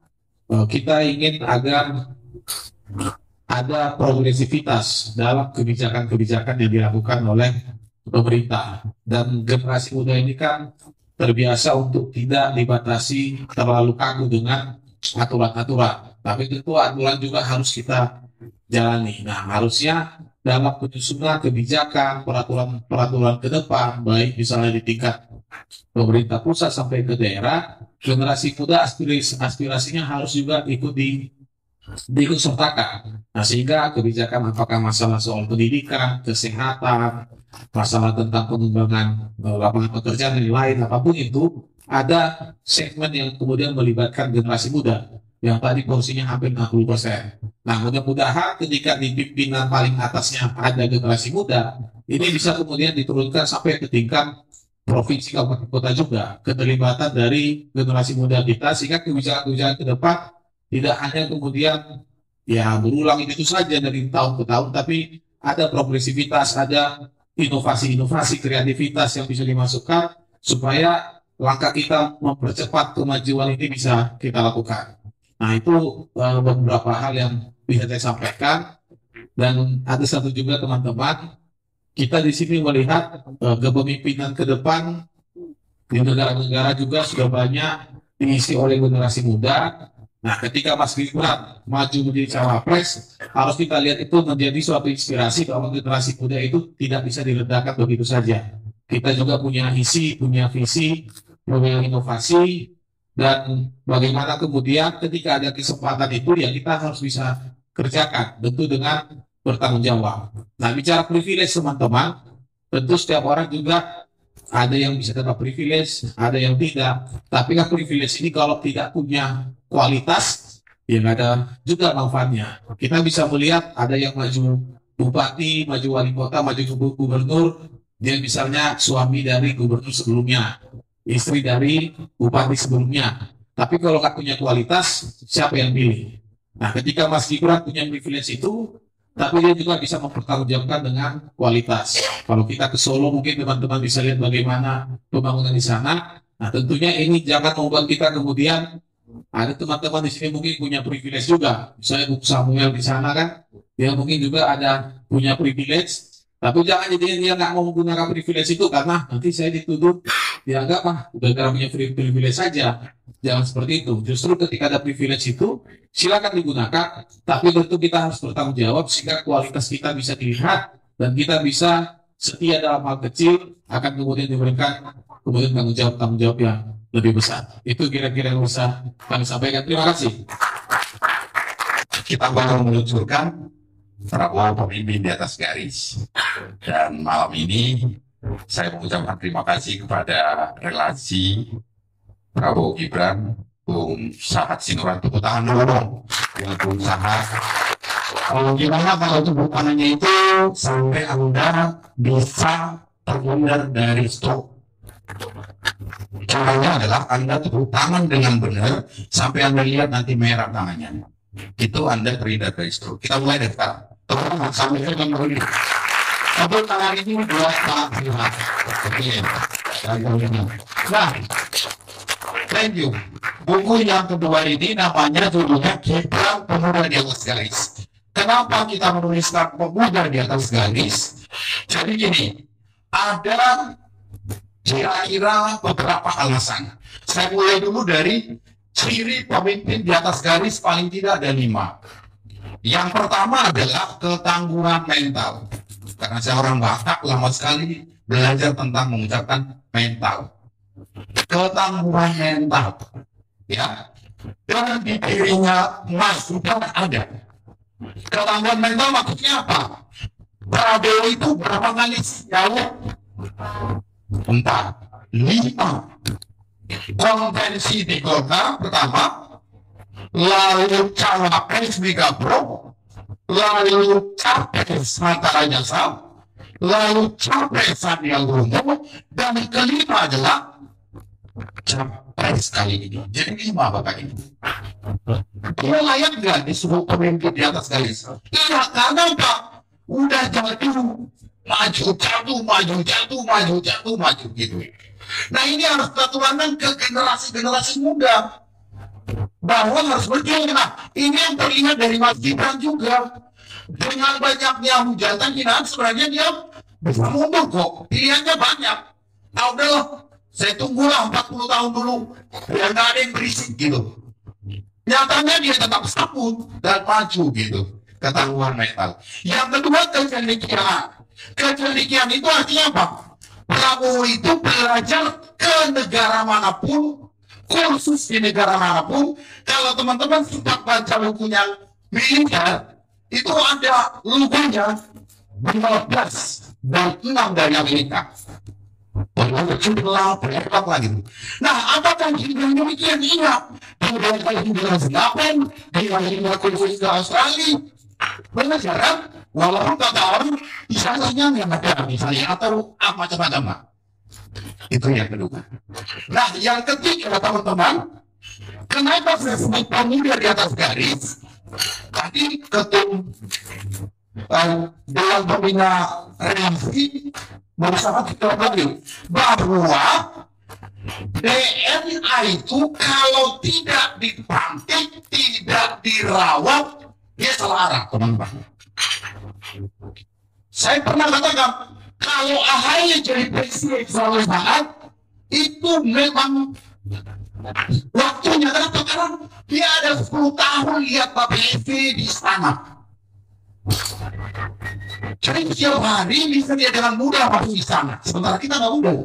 kita ingin agar ada progresivitas dalam kebijakan-kebijakan yang dilakukan oleh pemerintah. Dan generasi muda ini kan terbiasa untuk tidak dibatasi terlalu kaku dengan aturan-aturan. Tapi tentu aturan juga harus kita jalani. Nah, harusnya dalam penyusunan kebijakan, peraturan ke depan, baik misalnya di tingkat pemerintah pusat sampai ke daerah, generasi muda aspirasinya harus juga diikut sertakan. Nah, sehingga kebijakan apakah masalah soal pendidikan, kesehatan, masalah tentang pengembangan lapangan pekerjaan dan lain apapun itu, ada segmen yang kemudian melibatkan generasi muda yang tadi porsinya hampir 60%. Nah, mudah-mudahan ketika di pimpinan paling atasnya ada generasi muda, ini bisa kemudian diturunkan sampai ke tingkat provinsi, kabupaten, kota juga, keterlibatan dari generasi muda kita, sehingga kebijakan-kebijakan ke depan tidak hanya kemudian ya berulang itu saja dari tahun ke tahun, tapi ada progresivitas, ada inovasi-inovasi, kreativitas yang bisa dimasukkan supaya langkah kita mempercepat kemajuan ini bisa kita lakukan. Nah, itu beberapa hal yang bisa saya sampaikan. Dan ada satu juga teman-teman, kita di sini melihat kepemimpinan ke depan di negara-negara juga sudah banyak diisi oleh generasi muda. Nah, ketika Mas Gibran maju menjadi cawapres, harus kita lihat itu menjadi suatu inspirasi bahwa generasi muda itu tidak bisa diledakkan begitu saja. Kita juga punya isi, punya visi, punya inovasi, dan bagaimana kemudian ketika ada kesempatan itu ya kita harus bisa kerjakan, tentu dengan bertanggung jawab. Nah, bicara privilege teman-teman, tentu setiap orang juga ada yang bisa dapat privilege, ada yang tidak. Tapi kan privilege ini kalau tidak punya kualitas, ya nggak ada juga manfaatnya. Kita bisa melihat ada yang maju bupati, maju wali kota, maju gubernur, dia misalnya suami dari gubernur sebelumnya, istri dari bupati sebelumnya. Tapi kalau nggak punya kualitas, siapa yang pilih? Nah, ketika Mas Gibran punya privilege itu, tapi dia juga bisa mempertanggungjawabkan dengan kualitas. Kalau kita ke Solo, mungkin teman-teman bisa lihat bagaimana pembangunan di sana. Nah, tentunya ini jangan membuat kita kemudian ada teman-teman di sini mungkin punya privilege juga. Misalnya Bung Samuel di sana kan, dia mungkin juga ada punya privilege. Tapi jangan jadi dia nggak mau menggunakan privilege itu karena nanti saya dituduh dianggap gara-gara punya privilege saja. Jangan seperti itu. Justru ketika ada privilege itu silakan digunakan, tapi tentu kita harus bertanggung jawab sehingga kualitas kita bisa dilihat dan kita bisa setia dalam hal kecil akan kemudian diberikan kemudian tanggung jawab yang lebih besar. Itu kira-kira yang bisa kami sampaikan. Terima kasih. Kita baru meluncurkan Prabowo pemimpin di atas garis. Dan malam ini saya mengucapkan terima kasih kepada relasi Prabowo Gibran, Bung Sahat Sinuran. Tepuk tangan dulu dong buat Bung Sahat. Gimana kalau tepuk tangannya itu sampai Anda bisa terhindar dari stroke? Caranya adalah Anda tepuk tangan dengan benar sampai Anda lihat nanti merah tangannya. Itu Anda terhindar dari stroke. Kita mulai dari sekarang. Tepuk tangan sampai dengan begini. Tepuk tangan ini buat Pak Sinuran. Oke. Nah, thank you. Buku yang kedua ini namanya judulnya Gibran Pemuda di Atas Garis. Kenapa kita menuliskan pemuda di atas garis? Jadi gini, ada kira-kira beberapa alasan. Saya mulai dulu dari ciri pemimpin di atas garis, paling tidak ada 5. Yang pertama adalah ketangguhan mental. Karena saya orang Batak, lama sekali belajar tentang mengucapkan mental. Ketangguhan mental. Ya. Dan di dirinya Mas Gibran ada. Ketangguhan mental maksudnya apa? Prabowo itu berapa kali jauh? 4, 5 konvensi di Golkar pertama, lalu cawapres di Gabro, lalu capres Hatta Rajasa, lalu capres Sandiaga Uno, dan kelima adalah capres kali ini. Jadi 5 Bapak ini. Dia layak nggak disebut pemimpin di atas garis? Iya, karena Pak udah jatuh, maju jatuh, maju jatuh, maju jatuh, maju gitu. Nah ini harus kita tuangkan ke generasi-generasi muda bahwa harus berjuang. Nah ini yang terlihat dari Mas Gibran juga, dengan banyaknya hujatan hinaan sebenarnya dia bisa mundur kok, pilihannya banyak. Nah udahlah, saya tunggulah 40 tahun dulu biar nggak ada yang berisik gitu. Nyatanya dia tetap sabut dan maju gitu. Ketangguhan mental. Yang kedua, kecendikian. Kecendikian itu artinya apa? Prabowo itu belajar ke negara manapun, kursus di negara manapun. Kalau teman-teman suka baca bukunya militer, itu ada logonya 15 dan 6 dari Amerika. Berhebat lagi. Nah, apakah Gibran demikian? Iya. Kemudian kali 1908, dia kursus ke Australia. Benar kan? Walaupun kata orang istilahnya yang ada misalnya atau macam-macam. Itu yang kedua. Nah, yang ketiga teman-teman, kenapa saya sebut pemuda di atas garis? Tadi ketum Dewan Pembina Relasi bersama kita bagi bahwa DNA itu kalau tidak dipantik, tidak dirawat, dia salah arah, teman-teman. Saya pernah katakan, kalau AHY jadi presiden suatu saat, itu memang waktunya. Karena sekarang dia ada 10 tahun lihat Pak PSB di istana. Jadi setiap hari bisa dia dengan mudah masuk istana. Sementara kita nggak mudah.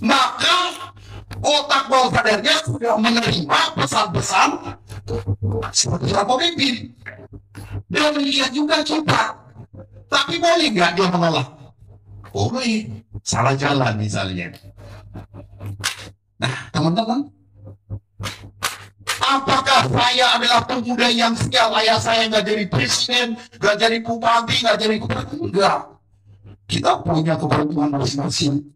Maka otak bawah sadarnya sudah menerima pesan-pesan seperti pemimpin. Dia melihat juga kita. Tapi boleh nggak dia menolak? Boleh. Salah jalan misalnya. Nah, teman-teman, apakah saya adalah pemuda yang sial ayah saya nggak jadi presiden, nggak jadi bupati, nggak jadi gubernur? Enggak. Kita punya keberuntungan masing-masing.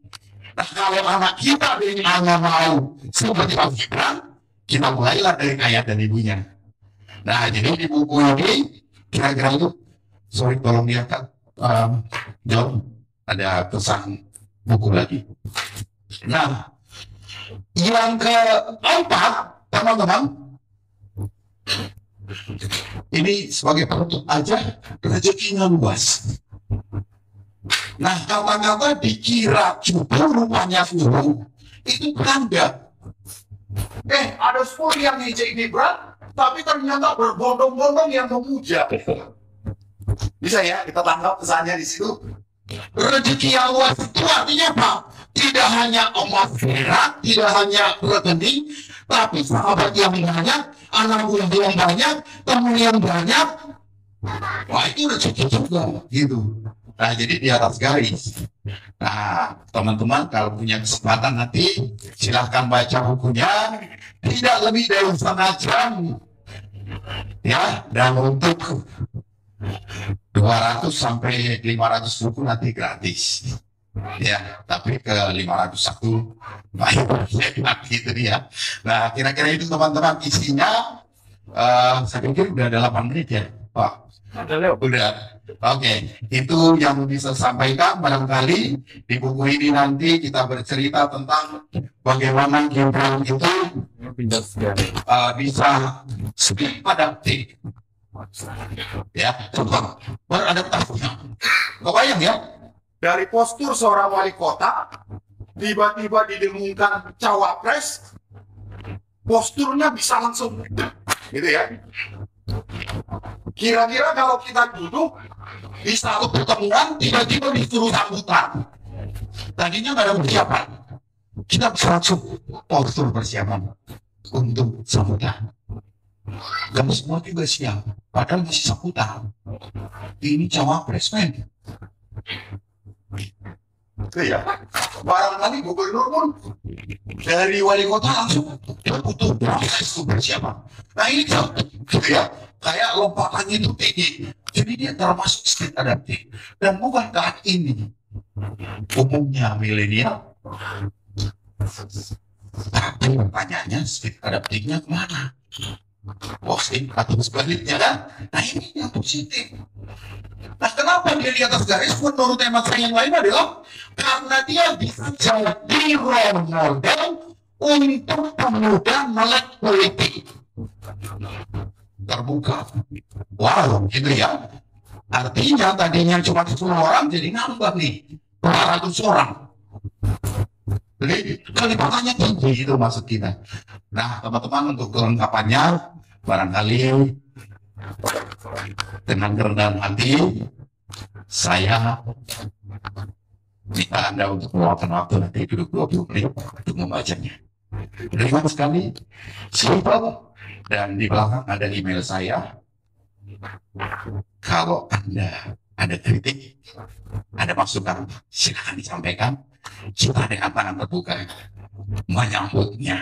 Nah, kalau anak kita dari anak mau seperti Pak Gibran, kita mulailah dari ayah dan ibunya. Nah, jadi di buku ini kira-kira itu, sorry tolong diangkat, John, ada pesan buku lagi. Nah, yang keempat, teman-teman, ini sebagai penutup aja, rezekinya luas. Nah, kata-kata dikira cukup rupanya suruh, itu tanda. Ada 10 yang ngejek Gibran, tapi ternyata berbondong-bondong yang memuja. Bisa ya, kita tangkap pesannya di situ. Rezeki yang luas itu artinya apa? Tidak hanya emas perak, tidak hanya rekening, tapi sahabat yang banyak, anak buah yang banyak, teman yang banyak. Wah, itu rezeki juga, gitu. Nah, jadi di atas garis. Nah, teman-teman kalau punya kesempatan nanti silahkan baca bukunya. Tidak lebih dari 1,5 jam. Ya, dan untuk 200 sampai 500 buku nanti gratis. Ya, tapi ke 501 bayar gitu ya. Nah, kira-kira itu teman-teman isinya. Saya pikir udah ada 8 menit ya, Pak. Udah. Oke, itu yang bisa sampaikan. Barangkali di buku ini nanti kita bercerita tentang bagaimana Gibran itu bisa speak adaptif, ya, cepat beradaptasi. Kebayang ya? Dari postur seorang wali kota, tiba-tiba didengungkan cawapres, posturnya bisa langsung gitu ya. Kira-kira kalau kita duduk di satu pertemuan, tiba-tiba disuruh sambutan. Tadinya nggak ada persiapan, kita bisa langsung postur persiapan untuk sambutan. Dan semua juga siap, padahal masih sambutan. Ini cawapres, men. Iya, barangkali gubernur pun dari wali kota langsung butuh proses persiapan. Nah ini gitu ya, kayak lompatannya itu tinggi, jadi dia termasuk speed adaptif. Dan bukan saat ini umumnya milenial, tapi pertanyaannya speed adaptifnya kemana? Posting atau sebaliknya kan? Nah ini yang positif. Nah kenapa dia di atas garis? Menurut tema saya yang lain adalah karena dia bisa jadi role model untuk pemuda melek politik terbuka. Wow, gitu ya. Artinya tadinya cuma 10 orang jadi nambah nih 200 orang. Jadi kelipatannya tinggi itu maksud kita. Nah teman-teman, untuk kelengkapannya barangkali dengan kerendahan hati saya minta Anda untuk meluangkan waktu nanti duduk 20 menit untuk membacanya. Ringan sekali, simple, dan di belakang ada email saya. Kalau Anda ada kritik, ada masukan, silakan disampaikan. Kita dengan tangan terbuka menyambutnya.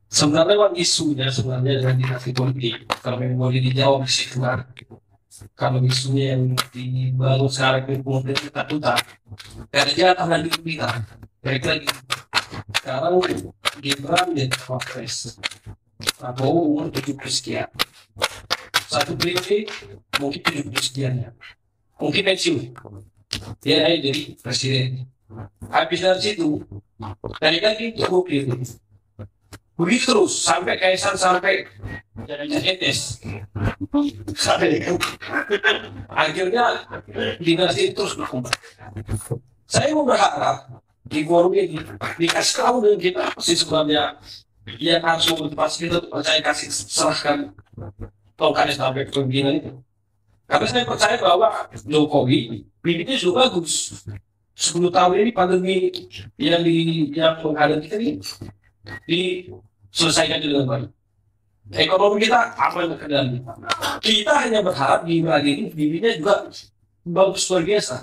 Sebenarnya kan isunya sebenarnya dengan dinasti politik, kalau yang boleh dijawab di situ kan. Kalau isunya yang dibangun sekarang itu kemudian ketakutan, karena jatah lagi kita, baik lagi. Sekarang Gibran dan Wapres, Prabowo umur 70 sekian, satu periode mungkin 70 sekian, mungkin pensiun, dia naik jadi presiden. Habis dari situ, dari lagi cukup itu. Begitu terus sampai Kaisar, sampai etes, sampai akhirnya dinasti terus berkembang. Saya mau berharap di forum ini dikasih tahu dengan kita sih sebenarnya yang harus motivasi kita untuk saya kasih serahkan tongkatnya sampai kepemimpinan itu. Karena saya percaya bahwa Jokowi bibitnya sudah bagus. 10 tahun ini pandemi yang menghadapi kita ini diselesaikan dengan baik. Ekonomi kita aman terkendali. Kita hanya berharap Gibran ini bibitnya juga bagus luar biasa.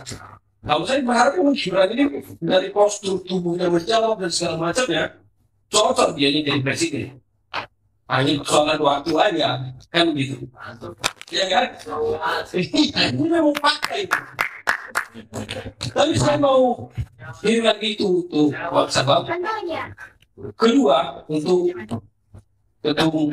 Kalau saya berharap Gibran ini dari postur tubuhnya berjawab dan segala macamnya cocok dia jadi presiden. Hanya persoalan waktu aja kan begitu. Ya kan? Ini memang pakai. Tapi saya mau ini lagi itu tuh sebab kedua untuk ketua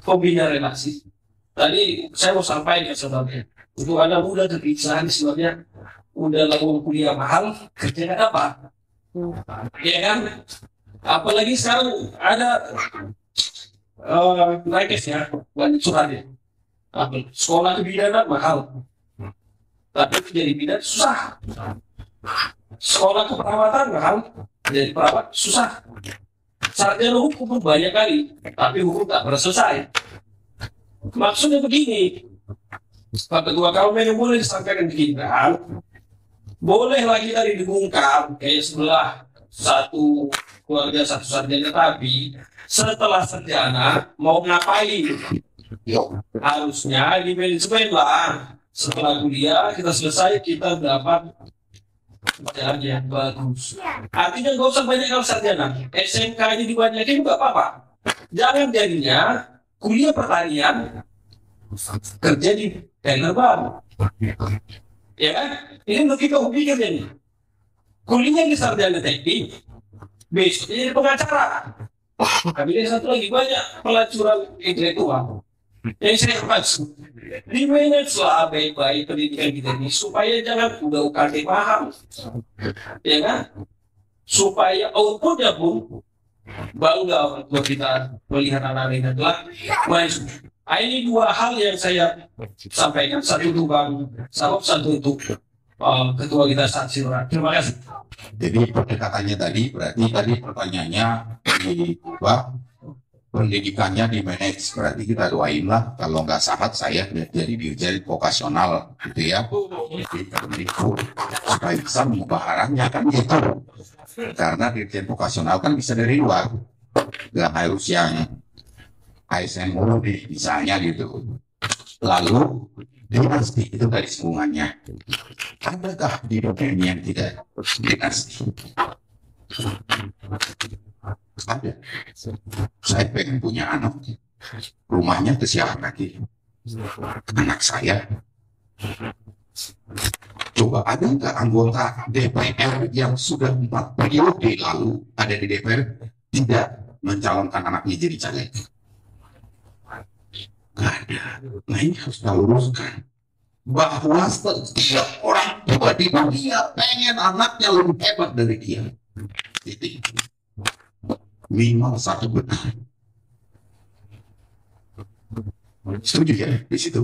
pembina relasi. Tadi saya mau sampaikan sebenarnya untuk anak muda terpisah sebenarnya udah lakukan kuliah mahal, kerjanya apa? Ya kan? Apalagi sekarang ada naikes ya, banyak suratnya. Sekolah kebidanan mahal. Tapi jadi bidan susah. Sekolah keperawatan mahal, jadi perawat susah. Sarjana hukum pun banyak kali, tapi hukum tak pernah selesai. Maksudnya begini, Pak Ketua, kalau memang boleh disampaikan begini, bolehlah kita didengungkan kayak sebelah satu keluarga satu sarjana, tapi setelah sarjana mau ngapain? Harusnya di manajemen lah. Setelah kuliah kita selesai, kita dapat pekerjaan yang bagus. Artinya nggak usah banyak kalau sarjana, SMK ini dibanyakin nggak apa-apa. Jangan jadinya kuliah pertanian kerja di daerah baru. Ya kan? Ini logika pikirnya nih. Kuliah di sarjana teknik, besoknya jadi pengacara. Tapi ada satu lagi, banyak pelacuran intelektual. Yang saya maksud, di manage lah baik-baik pendidikan kita ini supaya jangan udah UKT paham, ya kan? Supaya outputnya pun bangga buat kita melihat anak-anak ini adalah maju. Ini dua hal yang saya sampaikan, satu untuk Bang Sarop, satu untuk ketua kita Saksi Lurah. Terima kasih. Jadi pendekatannya tadi berarti tadi pertanyaannya diubah, pendidikannya di manage, berarti kita doainlah kalau nggak sahat saya jadi dirjen vokasional gitu ya, jadi Kemdikbud, supaya bisa mengubah arahnya kan gitu, karena dirjen vokasional kan bisa dari luar, nggak harus yang ASN mulu nih misalnya gitu. Lalu dinasti itu tadi sambungannya, adakah di dunia ini yang tidak dinasti? Ada. Saya pengen punya anak, rumahnya ke siapa lagi? Anak saya. Coba ada nggak anggota DPR yang sudah 4 periode lalu ada di DPR tidak mencalonkan anaknya jadi caleg? Nggak ada. Nah ini harus kita luruskan bahwa setiap orang tua di dunia pengen anaknya lebih hebat dari dia. Titik. Minimal satu benar. Setuju ya di situ.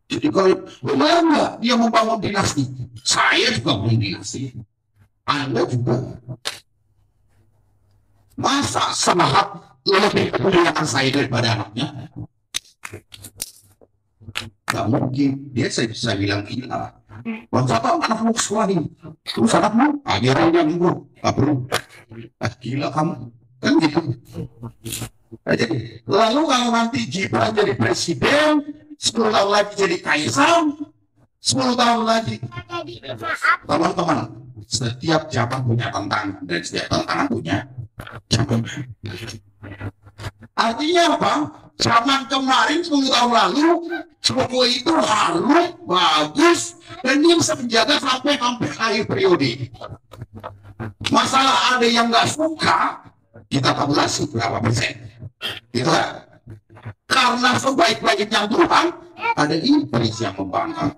Jadi kalau benar nggak dia membangun dinasti, saya juga bangun dinasti, Anda juga. Masa semangat lebih kemuliaan saya daripada anaknya? Gak mungkin. Dia saya bisa bilang gila. Bang Sapa, anakmu sekolah ini, terus anakmu ajaran dia minggu, gak perlu. Gila kamu. Kan gitu. Nah, jadi, lalu kalau nanti Gibran jadi presiden, 10 tahun lagi jadi kaisar, 10 tahun lagi. Teman-teman, setiap zaman punya tantangan dan setiap tantangan punya zaman. Artinya apa? Zaman kemarin 10 tahun lalu, Jokowi itu harus bagus dan dia bisa menjaga sampai hampir akhir periode. Masalah ada yang nggak suka, kita tabulasi berapa persen, gitu kan? Karena sebaik-baiknya Tuhan ada iblis yang membangkang.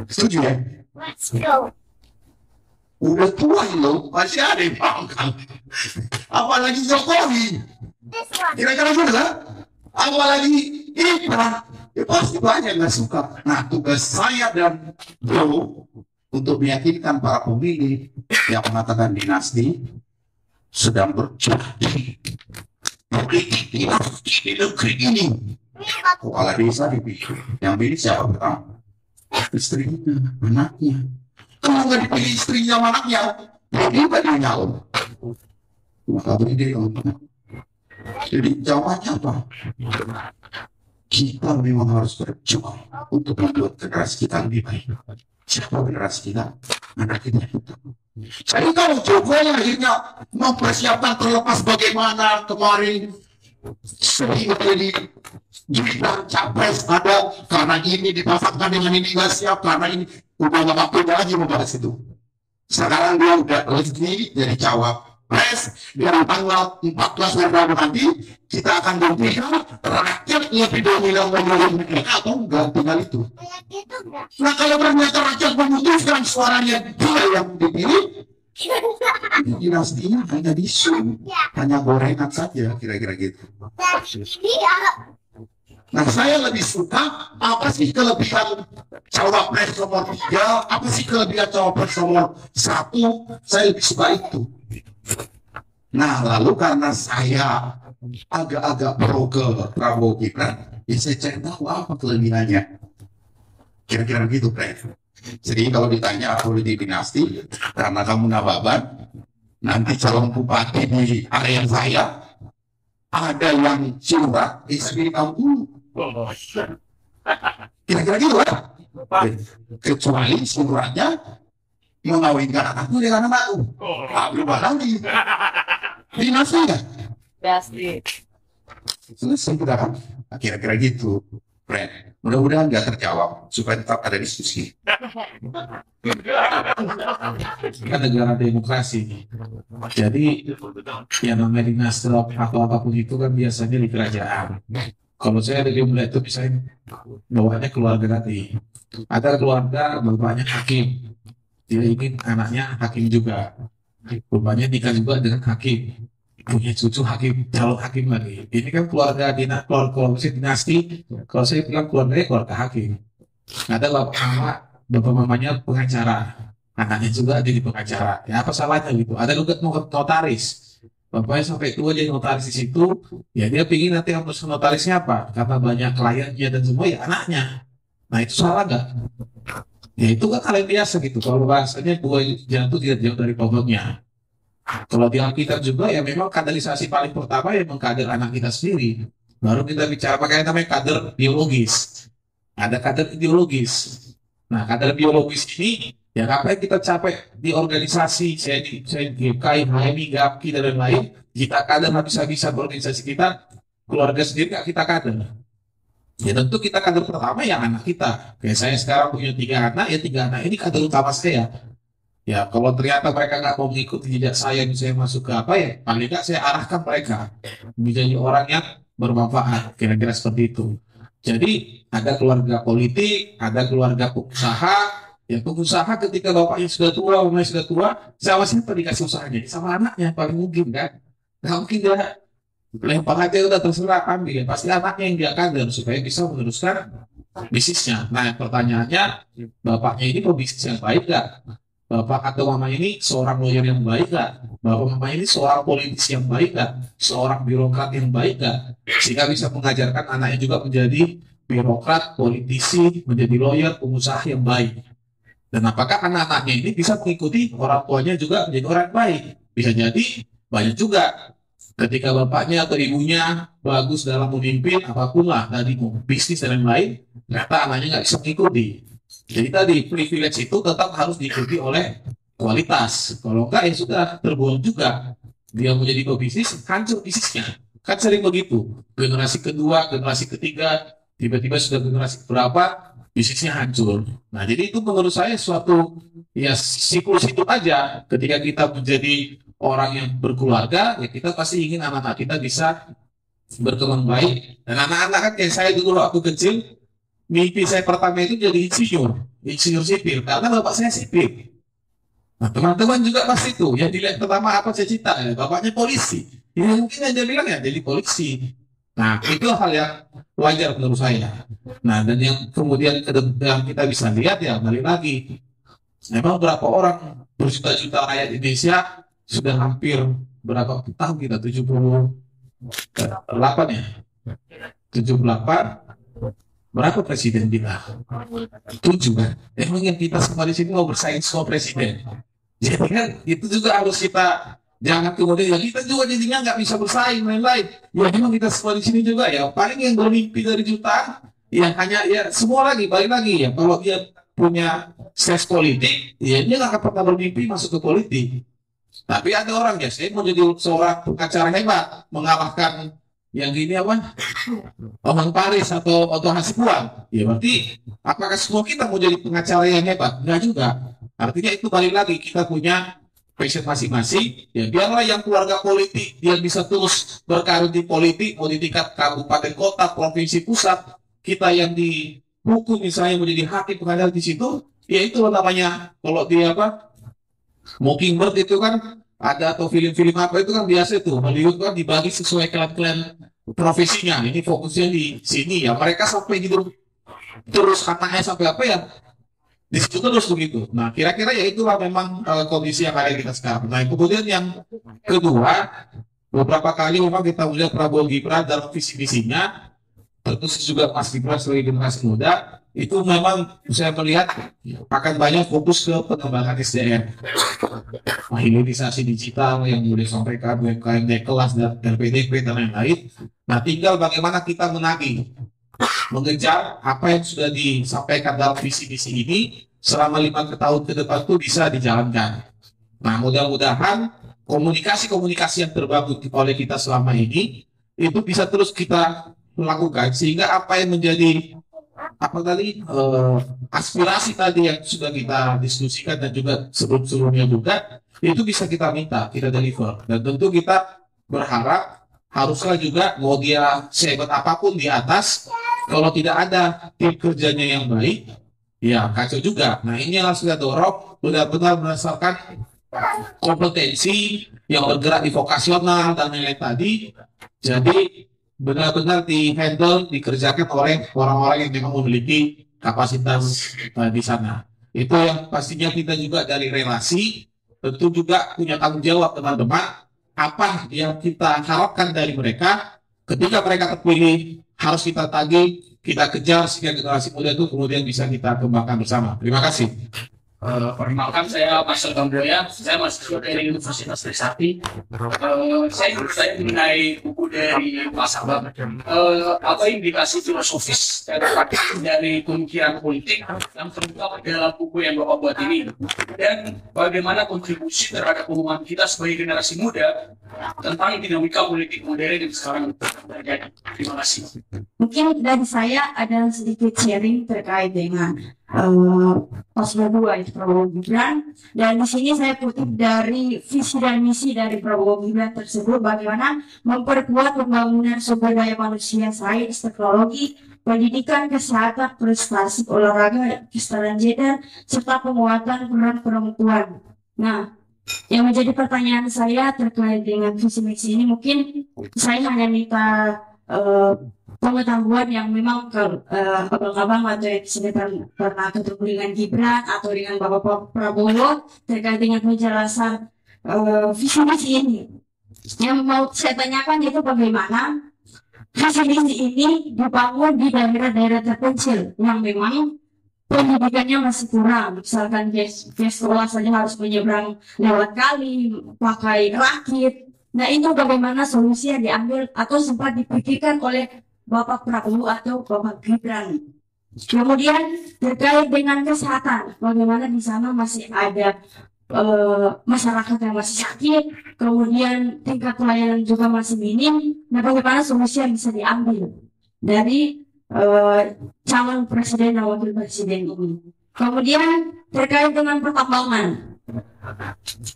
Setuju ya? Udah tua lo masih ada yang bangkang, apalagi Jokowi. Kira-kira gitu kan? Apalagi Gibran, ya pasti banyak nggak suka. Nah tugas saya dan Bro untuk meyakinkan para pemilih yang mengatakan dinasti sedang berjudi politik dinasti di negeri ini. Kepala desa dipilih, yang pilih siapa pertama? Istrinya, anaknya. Kalau nggak dipilih istrinya sama anaknya, dia tadi nyalon. Maka dia yang menang. Jadi jawabannya apa? Kita memang harus berjuang untuk membuat generasi kita lebih baik. Siapa generasi kita? Anak kita itu. Jadi kalau Jokowi akhirnya mempersiapkan terlepas bagaimana kemarin sering jadi capres ada karena ini dipasangkan dengan ini nggak siap, karena ini udah nggak waktunya lagi membahas itu. Sekarang dia udah resmi jadi cawapres, dan tanggal 14 Februari nanti kita akan buktikan rakyat lebih dominan memilih mereka atau enggak, tinggal itu. Nah kalau ternyata rakyat memutuskan suaranya dia yang dipilih, dinastinya hanya disu, hanya gorengan saja, kira-kira gitu. Nah saya lebih suka apa sih kelebihan cawapres nomor 3, apa sih kelebihan cawapres nomor 1, saya lebih suka itu. Nah lalu karena saya agak-agak pro ke Prabowo Gibran, ya saya cari tahu apa kelebihannya. Kira-kira begitu, Bro. Jadi kalau ditanya politik dinasti, karena kamu nababan, nanti calon bupati di area saya, ada yang curhat, istri kamu. Kira-kira gitu kan? Kecuali suratnya mengawinkan anakku dengan anakku. Berubah lagi. Dinasti ya? Pasti. Selesai kita kan? Kira-kira gitu. Friend. Mudah-mudahan nggak terjawab supaya tetap ada diskusi. Kita negara demokrasi. Jadi yang namanya dinasti atau apapun itu kan biasanya di kerajaan. Kalau saya dari mulai itu misalnya bawahnya keluarga nanti. Ada keluarga bapaknya hakim. Dia ingin anaknya hakim juga. rupanya nikah juga dengan hakim, punya cucu hakim, calon hakim lagi. Ini kan keluarga keluarga dinasti. Kalau saya bilang keluarga hakim. Ada bapak mamanya pengacara, anaknya juga jadi pengacara. Ya apa salahnya gitu? Ada juga notaris. Bapaknya sampai tua jadi notaris di situ, ya dia pingin nanti harus notarisnya apa? Karena banyak kliennya dan semua ya anaknya. Nah itu salah nggak? Ya itu kan hal yang biasa gitu. Kalau bahasanya buah jatuh tidak jauh dari pokoknya. Kalau di Alkitab juga ya memang kaderisasi paling pertama ya mengkader anak kita sendiri. Baru kita bicara makanya namanya kader biologis. Ada kader ideologis. Nah kader biologis ini ya apa yang kita capai di organisasi, saya di GKI, HMI, GAPKI dan lain-lain, kita kader habis-habisan organisasi kita, keluarga sendiri nggak kita kader. Ya tentu kita kader pertama yang anak kita. Kayak saya sekarang punya 3 anak, ya 3 anak ini kader utama saya. Ya kalau ternyata mereka nggak mau mengikuti jejak saya, misalnya masuk ke apa ya, paling nggak saya arahkan mereka menjadi orang yang bermanfaat, kira-kira seperti itu. Jadi ada keluarga politik, ada keluarga pengusaha. Ya pengusaha ketika bapaknya sudah tua, mamanya sudah tua, sama siapa dikasih usahanya? Sama anaknya paling mungkin kan. Nggak mungkin dia lempar aja udah terserah ambil. Ya, pasti anaknya yang dia kader supaya bisa meneruskan bisnisnya. Nah pertanyaannya, bapaknya ini pebisnis yang baik nggak? Bapak atau mamanya ini seorang lawyer yang baik nggak? Bapak mamanya ini seorang politisi yang baik nggak? Seorang birokrat yang baik nggak? Sehingga bisa mengajarkan anaknya juga menjadi birokrat, politisi, menjadi lawyer, pengusaha yang baik. Dan apakah anak-anaknya ini bisa mengikuti orang tuanya juga menjadi orang baik? Bisa jadi banyak juga. Ketika bapaknya atau ibunya bagus dalam memimpin apapun lah, tadi mau bisnis dan lain-lain, ternyata anaknya nggak bisa mengikuti. Jadi tadi privilege itu tetap harus diikuti oleh kualitas. Kalau enggak ya sudah terbuang juga. Dia mau jadi pebisnis, hancur bisnisnya. Kan sering begitu. Generasi kedua, generasi ketiga, tiba-tiba sudah generasi berapa, bisnisnya hancur. Nah, jadi itu menurut saya suatu ya siklus itu aja. Ketika kita menjadi orang yang berkeluarga, ya kita pasti ingin anak-anak kita bisa berkembang baik. Dan anak-anak kan kayak saya dulu waktu kecil, mimpi saya pertama itu jadi insinyur sipil, karena bapak saya sipil. Nah, teman-teman juga pasti itu, yang dilihat pertama apa saya cita, ya, bapaknya polisi. Ya mungkin yang dia bilang ya jadi polisi. Nah, itu hal yang wajar menurut saya. Nah, dan yang kemudian yang kita bisa lihat ya, balik lagi. Memang berapa orang berjuta-juta rakyat Indonesia sudah hampir berapa tahun kita, 78 ya? 78. Berapa presiden kita? 7 kan? Emang yang kita semua di sini mau bersaing semua presiden. Jadi kan itu juga harus kita jangan kemudian ya kita juga jadinya nggak bisa bersaing lain-lain. Ya memang kita semua di sini juga ya paling yang bermimpi dari jutaan ya hanya ya semua lagi balik lagi ya kalau dia punya stres politik ya dia nggak akan pernah bermimpi masuk ke politik. Tapi ada orang ya saya mau jadi seorang pengacara hebat mengalahkan yang gini apa? Omang Paris atau Hasibuan. Ya berarti apakah semua kita mau jadi pengacara yang hebat? Enggak juga. Artinya itu balik lagi kita punya passion masing-masing. Ya biarlah yang keluarga politik dia bisa terus berkarir di politik, mau di tingkat kabupaten kota, provinsi pusat. Kita yang di hukum misalnya mau jadi hakim pengadilan di situ, ya itu namanya kalau dia apa? Mockingbird itu kan ada atau film-film apa itu kan biasa itu Hollywood kan dibagi sesuai klan-klan profesinya. Ini fokusnya di sini ya mereka sampai gitu terus katanya sampai apa ya di situ terus begitu. Nah kira-kira ya itulah memang kondisi yang ada kita sekarang. Nah kemudian yang kedua beberapa kali memang kita melihat Prabowo Gibran dalam visi-visinya tentu juga Mas Gibran sebagai generasi muda itu memang saya melihat akan banyak fokus ke pengembangan SDM, hilirisasi digital yang sudah disampaikan UMKM kelas dan LPDP dan lain-lain. Nah tinggal bagaimana kita menagih mengejar apa yang sudah disampaikan dalam visi-visi ini selama 5 tahun ke depan itu bisa dijalankan. Nah mudah-mudahan komunikasi-komunikasi yang terbangun oleh kita selama ini itu bisa terus kita lakukan sehingga apa yang menjadi aspirasi tadi yang sudah kita diskusikan dan juga sebelum-sebelumnya juga itu bisa kita minta, kita deliver. Dan tentu kita berharap haruslah juga mau dia sehebat apapun di atas kalau tidak ada tim kerjanya yang baik ya kacau juga. Nah ini yang harus kita dorong benar-benar berdasarkan kompetensi yang bergerak di vokasional dan lain-lain tadi. Jadi benar-benar di handle, dikerjakan oleh orang-orang yang memang memiliki kapasitas di sana. Itu yang pastinya kita juga dari relasi, tentu juga punya tanggung jawab teman-teman, apa yang kita harapkan dari mereka, ketika mereka terpilih, harus kita tagih, kita kejar, sehingga generasi muda itu kemudian bisa kita kembangkan bersama. Terima kasih. Perkenalkan, saya Marcel Kamboya, saya mahasiswa dari Universitas Trisakti. Saya mengenai buku dari Mas Abang, apa indikasi filosofis dari pemikiran politik yang terungkap dalam buku yang Bapak buat ini, dan bagaimana kontribusi terhadap pemahaman kita sebagai generasi muda tentang dinamika politik modern yang sekarang terjadi. Terima kasih. Mungkin dari saya ada sedikit sharing terkait dengan paslon 2 itu Prabowo Gibran, dan di sini saya kutip dari visi dan misi dari Prabowo Gibran tersebut, bagaimana memperkuat pembangunan sumber daya manusia, sains, teknologi, pendidikan, kesehatan, prestasi, olahraga, kesetaraan gender, serta penguatan peran perempuan. Nah, yang menjadi pertanyaan saya terkait dengan visi misi ini, mungkin saya hanya minta pengetahuan yang memang abang-abang atau yang disebut pernah ketemu dengan Gibran atau dengan Bapak Prabowo terkait dengan penjelasan visi misi ini. Yang mau saya tanyakan itu bagaimana visi misi ini dibangun di daerah-daerah terpencil yang memang pendidikannya masih kurang. Misalkan dia sekolah saja harus menyeberang lewat kali, pakai rakit. Nah, itu bagaimana solusi yang diambil atau sempat dipikirkan oleh Bapak Prabowo atau Bapak Gibran. Kemudian terkait dengan kesehatan, bagaimana di sana masih ada masyarakat yang masih sakit, kemudian tingkat pelayanan juga masih minim. Nah, bagaimana solusi yang bisa diambil dari calon presiden dan wakil presiden ini. Kemudian terkait dengan pertambangan,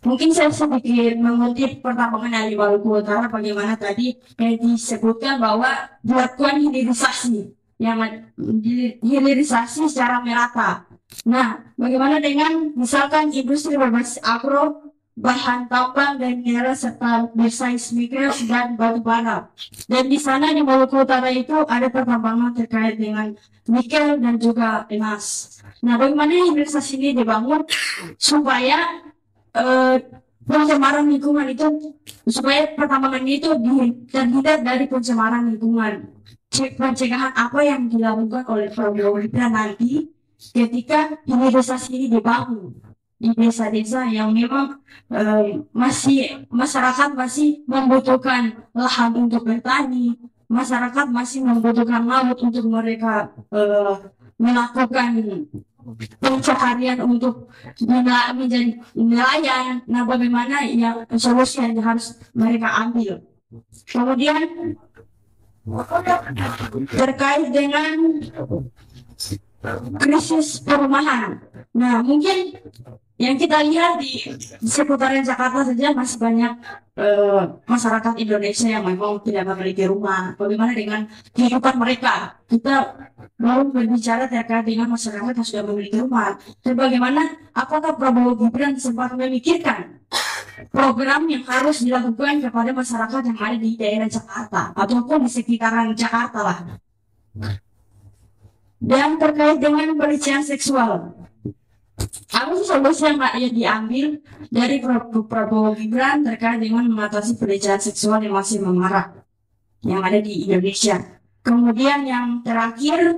mungkin saya sedikit mengutip pertambangan yang di Maluku Utara, bagaimana tadi yang disebutkan bahwa dilakukan hilirisasi, yang hilirisasi secara merata. Nah, bagaimana dengan misalkan industri berbasis agro, bahan tambang dan mineral serta berseismik dan batu bara. Dan di sana di Maluku Utara itu ada pertambangan terkait dengan nikel dan juga emas. Nah, bagaimana hilirisasi ini dibangun supaya pencemaran lingkungan itu, supaya pertambangan itu terhindar dari pencemaran lingkungan. Pencegahan apa yang dilakukan oleh Prabowo Gibran nanti ketika hilirisasi ini dibangun di desa-desa yang memang masyarakat masih membutuhkan lahan untuk bertani, masyarakat masih membutuhkan laut untuk mereka melakukan pencaharian untuk menjadi nelayan. Nah, bagaimana yang solusi yang harus mereka ambil. Kemudian terkait dengan krisis perumahan. Nah, mungkin yang kita lihat di seputaran Jakarta saja masih banyak masyarakat Indonesia yang memang tidak memiliki rumah. Bagaimana dengan kehidupan mereka? Kita baru berbicara terkait dengan masyarakat yang sudah memiliki rumah. Dan bagaimana, apakah Prabowo Gibran sempat memikirkan program yang harus dilakukan kepada masyarakat yang ada di daerah Jakarta ataupun di sekitaran Jakarta lah. Dan terkait dengan pelecehan seksual, apa sih solusi yang diambil dari Prabowo Gibran terkait dengan mengatasi pelecehan seksual yang masih memarak yang ada di Indonesia. Kemudian yang terakhir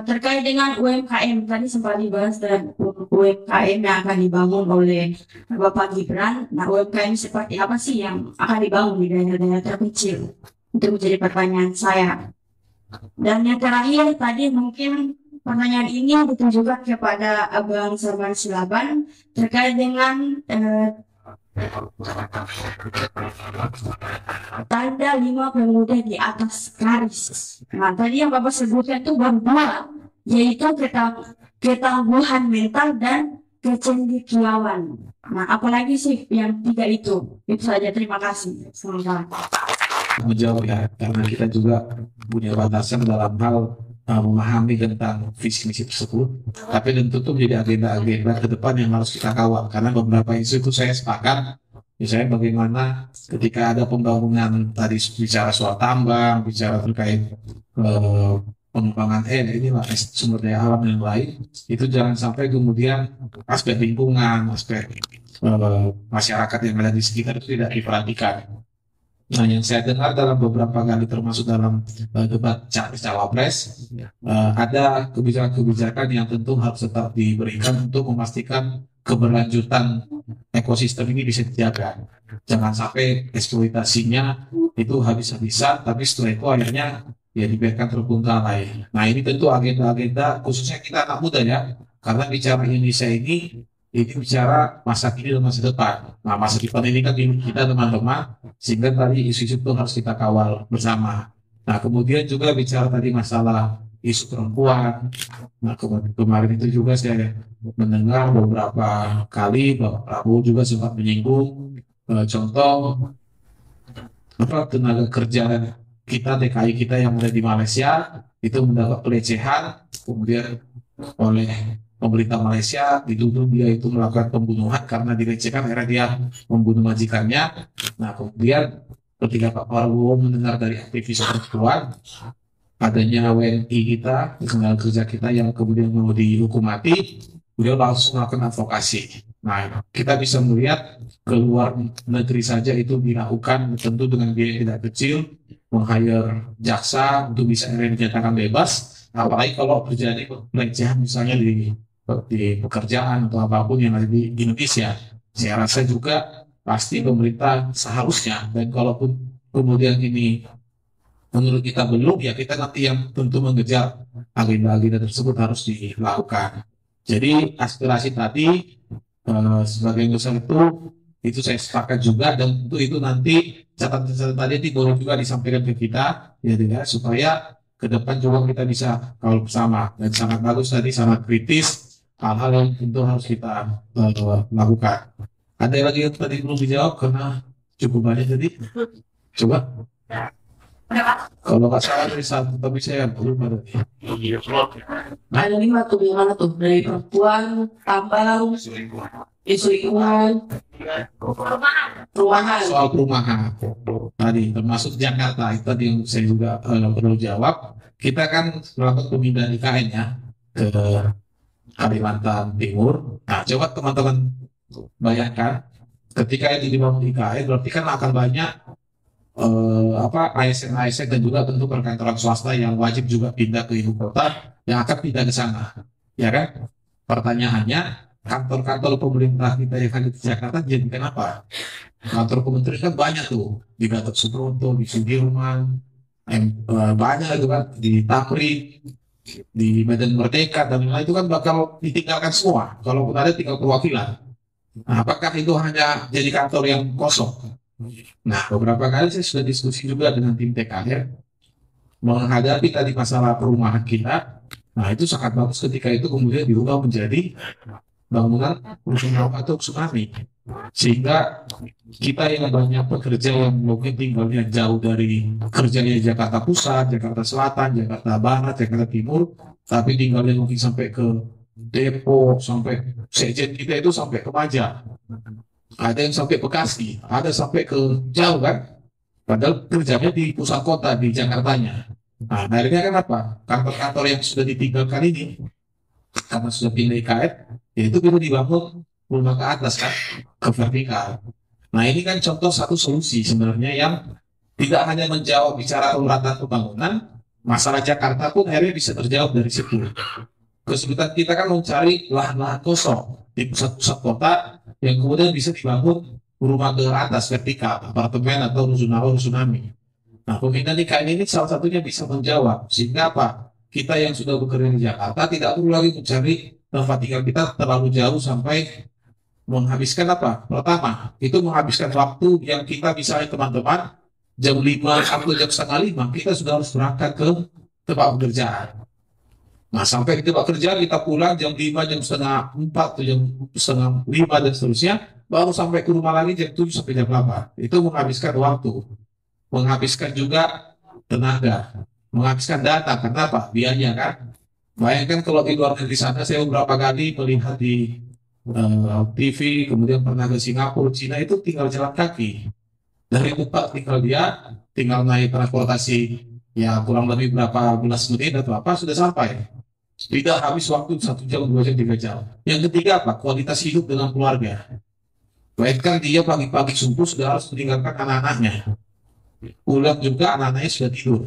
terkait dengan UMKM, tadi sempat dibahas, dan UMKM yang akan dibangun oleh Bapak Gibran. Nah, UMKM seperti apa sih yang akan dibangun di daerah-daerah terpencil? Itu menjadi pertanyaan saya. Dan yang terakhir tadi mungkin pertanyaan ini ditujukan kepada Abang Sarban Silaban terkait dengan tanda 5 pemuda di atas garis. Nah, tadi yang Bapak sebutkan itu baru 2, yaitu ketangguhan mental dan kecendekiawan. Nah, apalagi sih yang 3 itu? Itu saja, terima kasih. Selamat Menjawab ya, karena kita juga punya batasan dalam hal memahami tentang visi misi tersebut, tapi tentu itu menjadi agenda-agenda ke depan yang harus kita kawal, karena beberapa isu itu saya sepakat. Misalnya bagaimana ketika ada pembangunan tadi bicara soal tambang, bicara terkait pengembangan inilah sumber daya alam yang lain, itu jangan sampai kemudian aspek lingkungan, aspek masyarakat yang ada di sekitar itu tidak diperhatikan. Nah, yang saya dengar dalam beberapa kali termasuk dalam debat Capres, ada kebijakan-kebijakan yang tentu harus tetap diberikan untuk memastikan keberlanjutan ekosistem ini bisa dijaga. Jangan sampai eksploitasinya itu habis-habisan, tapi setelah itu akhirnya ya dibiarkan terbengkalai. Nah, ini tentu agenda-agenda khususnya kita anak muda ya, karena bicara Indonesia ini bicara masa kini dan masa depan. Nah, masa depan ini kan kita teman-teman, sehingga tadi isu-isu itu harus kita kawal bersama. Nah, kemudian juga bicara tadi masalah isu perempuan. Nah, kemarin itu juga saya mendengar beberapa kali Bapak Prabowo juga sempat menyinggung contoh tenaga kerja kita, TKI kita yang ada di Malaysia itu mendapat pelecehan, kemudian oleh pemerintah Malaysia dituduh dia itu melakukan pembunuhan karena dilecehkan, akhirnya dia membunuh majikannya. Nah, kemudian ketika Pak Prabowo mendengar dari aktivis perempuan adanya WNI kita, tenaga kerja kita yang kemudian mau dihukum mati, beliau langsung melakukan advokasi. Nah, kita bisa melihat ke luar negeri saja itu dilakukan tentu dengan biaya tidak kecil, meng-hire jaksa untuk bisa dinyatakan bebas. Apalagi kalau terjadi pelecehan misalnya di pekerjaan atau apapun yang ada di Indonesia, saya rasa juga pasti pemerintah seharusnya, dan kalaupun kemudian ini menurut kita belum, ya kita nanti yang tentu mengejar agenda-agenda tersebut harus dilakukan. Jadi aspirasi tadi sebagai besar itu saya sepakat juga, dan itu nanti catatan-catatan tadi itu boleh juga disampaikan ke kita ya, supaya ke depan juga kita bisa kawal bersama. Dan sangat bagus tadi, sangat kritis hal-hal yang tentu harus kita lakukan. Ada lagi yang tadi belum dijawab karena cukup banyak tadi. Coba. Kalau nggak salah dari satu, tapi saya belum ada. Ada 5 tuh, yang mana tuh? Dari perempuan, tambang, isu lingkungan, perumahan. Soal perumahan tadi, termasuk Jakarta, itu tadi yang saya juga perlu jawab. Kita kan melakukan pemindahan IKN ya ke Kalimantan Timur. Nah, coba teman-teman bayangkan ketika yang dibangun IKN, berarti kan akan banyak ASN dan juga tentu perkantoran swasta yang wajib juga pindah ke ibu kota, yang akan pindah ke sana, ya kan? Pertanyaannya, kantor-kantor pemerintah kita yang ada di Jakarta jadikan apa? Kantor kementerian kan banyak tuh, di Gatot Subroto, di Sudirman, banyak itu kan, di Tamrin, di Medan Merdeka dan lain-lain, itu kan bakal ditinggalkan semua. Kalaupun ada tinggal perwakilan. Nah, apakah itu hanya jadi kantor yang kosong? Nah, beberapa kali saya sudah diskusi juga dengan tim TKR menghadapi tadi masalah perumahan kita. Nah, itu sangat bagus ketika itu kemudian dirubah menjadi bangunan rusunawa atau tsunami, sehingga kita yang banyak pekerja yang mungkin tinggalnya jauh dari kerjanya Jakarta Pusat, Jakarta Selatan, Jakarta Barat, Jakarta Timur, tapi tinggalnya mungkin sampai ke Depok, sampai Sekjen kita itu sampai ke Maja. Ada yang sampai Bekasi, ada sampai ke jauh kan, padahal kerjanya di pusat kota di Jakartanya. Nah, akhirnya kan apa? Kantor-kantor yang sudah ditinggalkan ini, karena sudah pindah IKN, ya itu perlu dibangun rumah ke atas kan, ke vertikal. Nah, ini kan contoh satu solusi sebenarnya yang tidak hanya menjawab bicara pemerataan pembangunan, masalah Jakarta pun akhirnya bisa terjawab dari situ. Kesulitan kita kan mencari lahan-lahan kosong di pusat-pusat kota yang kemudian bisa dibangun rumah ke atas vertikal, apartemen atau rusunawa-rusunami. Nah, pemindahan IKN ini salah satunya bisa menjawab, sehingga apa? Kita yang sudah bekerja di Jakarta tidak perlu lagi mencari tempat tinggal kita terlalu jauh sampai menghabiskan apa? Pertama, itu menghabiskan waktu yang kita misalnya teman-teman jam 5 atau jam setengah 5 kita sudah harus berangkat ke tempat pekerjaan. Nah, sampai di tempat kerja kita pulang jam 5, jam setengah 4, atau jam setengah 5 dan seterusnya, baru sampai ke rumah lagi jam 7 sampai jam 8. Itu menghabiskan waktu, menghabiskan juga tenaga. menghabiskan data. Kenapa? Biaya kan. Bayangkan kalau di luar negeri sana, saya beberapa kali melihat di TV, kemudian pernah ke Singapura, Cina, itu tinggal jalan kaki. Dari tempat tinggal naik transportasi ya kurang lebih berapa belas menit atau apa sudah sampai. Tidak habis waktu 1 jam, 2 jam, 3 jam. Yang ketiga apa? Kualitas hidup dengan keluarga. Bahkan dia pagi-pagi subuh sudah harus meninggalkan anak-anaknya. Pulang juga anak-anaknya sudah tidur.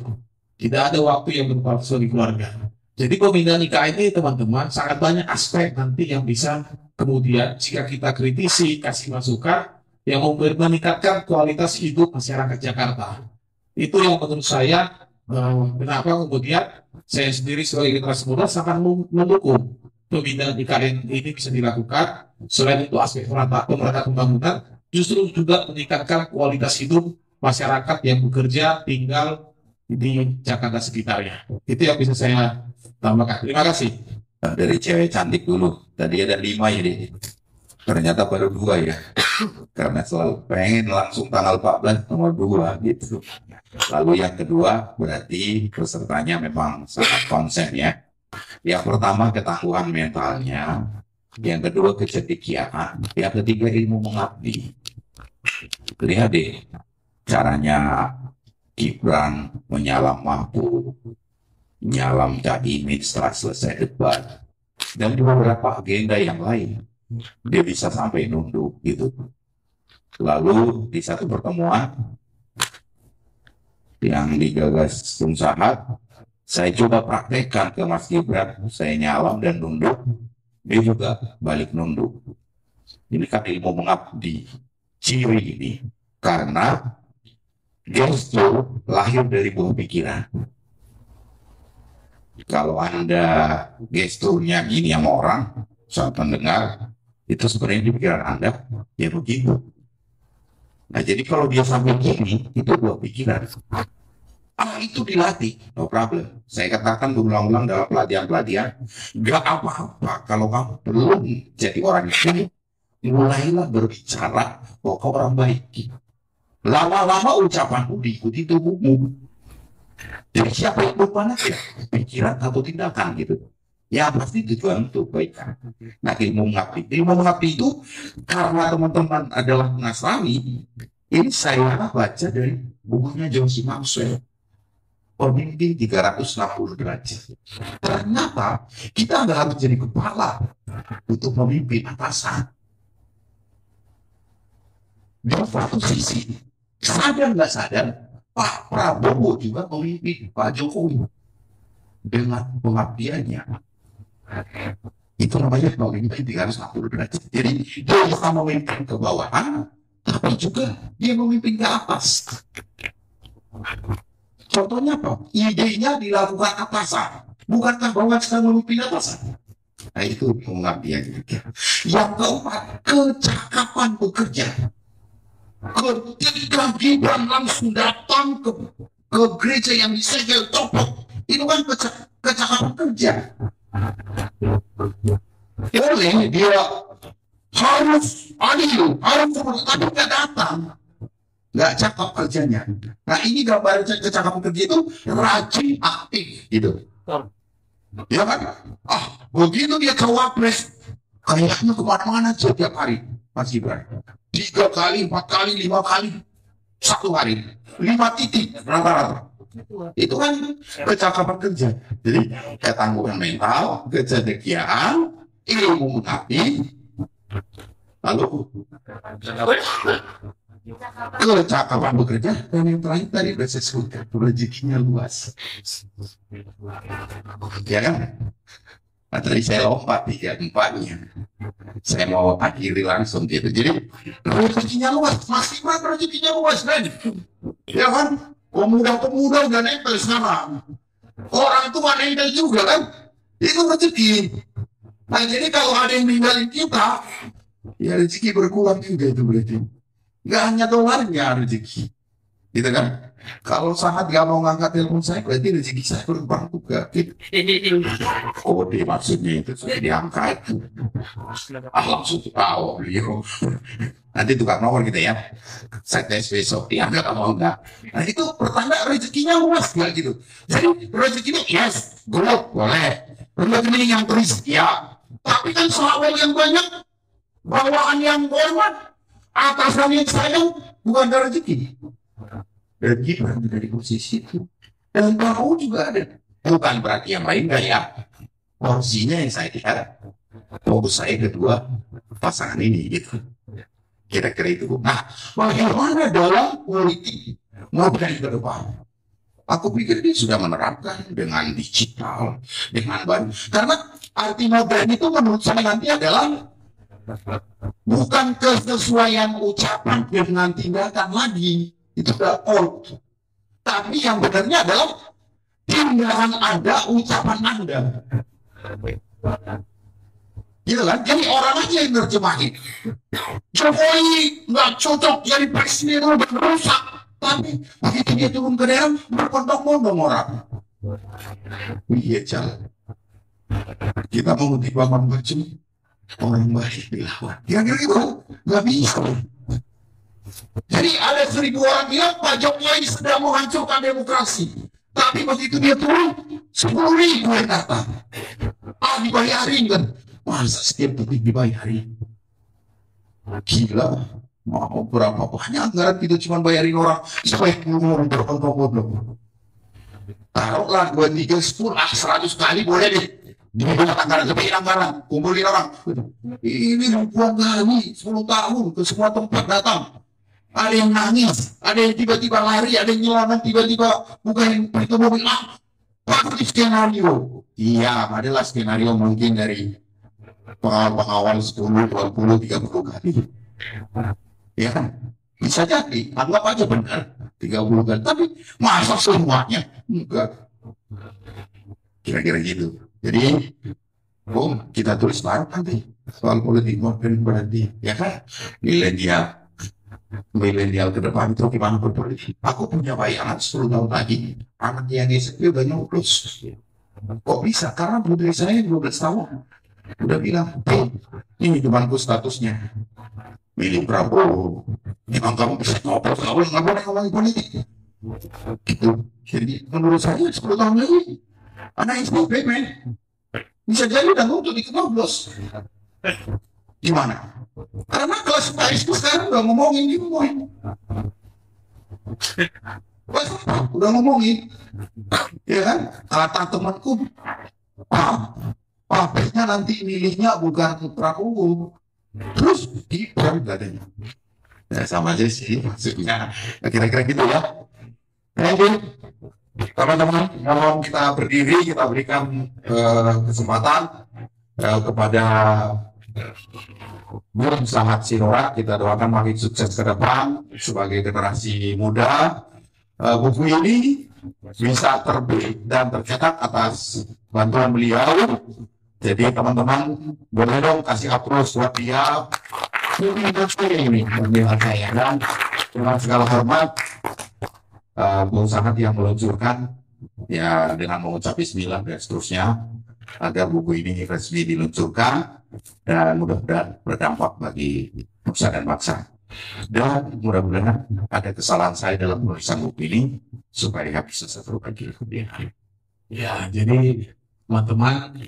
Tidak ada waktu yang berkualitas bagi keluarga. Jadi pemindahan IKN ini teman-teman sangat banyak aspek nanti yang bisa kemudian jika kita kritisi, kasih masukan yang meningkatkan kualitas hidup masyarakat Jakarta. Itu yang menurut saya kenapa kemudian saya sendiri sebagai generasi muda sangat mendukung pemindahan IKN ini bisa dilakukan. Selain itu aspek pemerataan pembangunan justru juga meningkatkan kualitas hidup masyarakat yang bekerja tinggal di Jakarta sekitarnya. Itu yang bisa saya tambahkan. Terima kasih. Dari cewek cantik dulu. Tadi ada 5 ini. Ternyata baru 2 ya. Karena selalu pengen langsung tanggal 14 nomor 2 gitu. Lalu yang kedua berarti pesertanya memang sangat konsen ya. Yang pertama ketahuan mentalnya. Yang kedua kecerdikiaan. Yang ketiga ilmu mengabdi. Lihat deh caranya Gibran menyalam mampu, menyalam Caimin setelah selesai debat, dan beberapa agenda yang lain. Dia bisa sampai nunduk gitu. Lalu di satu pertemuan yang digagas Bung Sahat, saya coba praktekkan ke Mas Gibran, saya nyalam dan nunduk, dia juga balik nunduk. Ini kan ilmu mengabdi, ciri ini, karena gestur lahir dari buah pikiran. Kalau Anda gesturnya gini sama orang, saat mendengar, itu sebenarnya di pikiran Anda, ya begitu. Nah, jadi kalau dia sampai gini, itu buah pikiran. Itu dilatih, no problem. Saya katakan berulang-ulang dalam pelatihan-pelatihan, gak apa-apa kalau kamu belum jadi orang yang mulailah berbicara bahwa kau orang baik. Lama-lama ucapanmu diikuti tubuhmu. Jadi siapa yang berpanah ya? Pikiran atau tindakan gitu. Ya pasti tujuan untuk kebaikan. Nah ilmu mengabdi itu karena teman-teman adalah Nasrani, ini saya baca dari bukunya John C. Maxwell, Pemimpin 360 derajat. Ternyata kita nggak harus jadi kepala untuk memimpin atasan. Di satu sisi, sadar nggak sadar, Pak Prabowo juga memimpin Pak Jokowi dengan pengabdiannya. Itu namanya memimpin 360 derajat. Jadi dia bisa memimpin ke bawahan, tapi juga dia memimpin ke atas. Contohnya apa? Idenya dilakukan atasan. Bukankah bawahan sedang memimpin atasan? Nah itu pengabdiannya. Yang keempat, kecakapan bekerja. Ketika Gibran langsung datang ke gereja yang disegel topok, itu kan kecakapan kerja. Boleh dia harus adil, harus tapi nggak datang, nggak cakap kerjanya. Nah ini gambaran kecakapan kerja itu rajin aktif gitu. Ya kan? Begitu dia cawapres, kayaknya kemana-mana setiap hari Mas Gibran. 3 kali, 4 kali, 5 kali, 1 hari, 5 titik rata-rata. Itu kan kecakapan kerja. Jadi ketangguhan mental, kecerdikiaan, ilmu mengabdi, lalu kecakapan bekerja, dan yang terakhir tadi sudah saya sebutkan, rezekinya luas. Ya kan? Nah, tadi saya lompat 3-4-nya. Saya mau akhiri langsung gitu. Jadi rezekinya luas, masih mana rezekinya luas kan? Ya kan? Pemuda-pemuda udah nempel sekarang. Orang tua nempel juga kan? Itu rezeki. Nah jadi kalau ada yang ninggalin kita, ya rezeki berkurang juga itu berarti. Gak hanya dolarnya rezeki. gitu kan? Kalau sangat gak mau ngangkat telepon saya, berarti rezeki saya berubah juga. Kode maksudnya itu sudah diangkat. Langsung tahu beliau. Nanti tukar nomor gitu ya. Saya tes besok diangkat atau enggak. Nah itu pertanda rezekinya luas nggak gitu. Jadi rezekinya yes, boleh. Rezekinya yang turis ya. Tapi kan soal yang banyak, bawaan yang hormat, atasan yang sayang, bukan ada rezeki. Dan Gibran dari posisi itu. Dan Prabowo juga ada. Bukan berarti yang lain gaya. Porsinya yang saya lihat. Fokus saya kedua pasangan ini gitu. Kira-kira itu. Nah, bagaimana dalam politik modern ke depan? Aku pikir dia sudah menerapkan dengan digital, dengan baru. Karena arti modern itu menurut saya nanti adalah bukan kesesuaian ucapan dengan tindakan lagi. Itu sudah old. Tapi yang benarnya adalah tindakan Anda, ucapan Anda. Gitu kan? Jadi orang aja yang nerjemahin. Jokowi nggak cocok jadi presiden, udah merusak. Tapi begitu dia turun ke daerah, berpondong-pondong orang. Iya, Cal. Kita mau tiba membaca orang baik dilawan. Kira-kira itu nggak bisa. Jadi ada 1.000 orang bilang Pak Jokowi sedang menghancurkan demokrasi. Tapi begitu dia turun, 10.000 yang datang. Dibayarin kan. Masa setiap detik dibayarin? Gila. Mau berapa banyak anggaran kita cuma bayarin orang supaya ngomong berkontrol-kontrol. Taruhlah 2, 3, 10, 100 kali boleh deh. Dibuat anggaran, sebagian anggaran, kumpulin orang. Ini ribuan kali, 10 tahun ke semua tempat datang. Ada yang nangis, ada yang tiba-tiba lari, ada yang nyelamat tiba-tiba bukan itu mobil. Pasti skenario. Iya, adalah skenario mungkin dari pengawal 10, 20, 30 kali. Ya kan? Bisa jadi, anggap aja benar 30 kali. Tapi masa semuanya? Enggak. Kira-kira gitu. Jadi, kita tulis bareng nanti soal politik modern berarti, ya kan? Milenial ke depan itu gimana berpolitik? Aku punya bayangan 10 tahun lagi anak yang SMP udah nyoblos. Kok bisa? Karena putri saya 12 tahun udah bilang, ini temanku statusnya milih Prabowo. Memang kamu bisa nyoblos, nggak boleh ngomongin politik. Gitu. Jadi menurut saya 10 tahun lagi anak SMP men bisa jadi udah untuk diketoblos. Gimana? Karena kelas itu sekarang udah ngomongin. Udah ngomongin. Ya kan? Kata temanku, pabriknya nanti milihnya bukan Prabowo. Terus Gibran katanya. Ya sama aja sih maksudnya. Kira-kira gitu ya. Oke. Teman-teman, kalau kita berdiri, kita berikan kesempatan kepada Bung Samad Sinurat. Kita doakan makin sukses ke depan sebagai generasi muda. Buku ini bisa terbit dan tercetak atas bantuan beliau. Jadi teman-teman boleh dong kasih aplaus buat dia. Ini pemilihan saya dan dengan segala hormat Bung Samad yang meluncurkan ya dengan mengucap bismillah dan seterusnya agar buku ini resmi diluncurkan dan mudah-mudahan berdampak bagi nusa dan bangsa. Dan mudah-mudahan ada kesalahan saya dalam penulisan buku ini supaya bisa saya perbaiki kemudian. Ya, jadi teman-teman,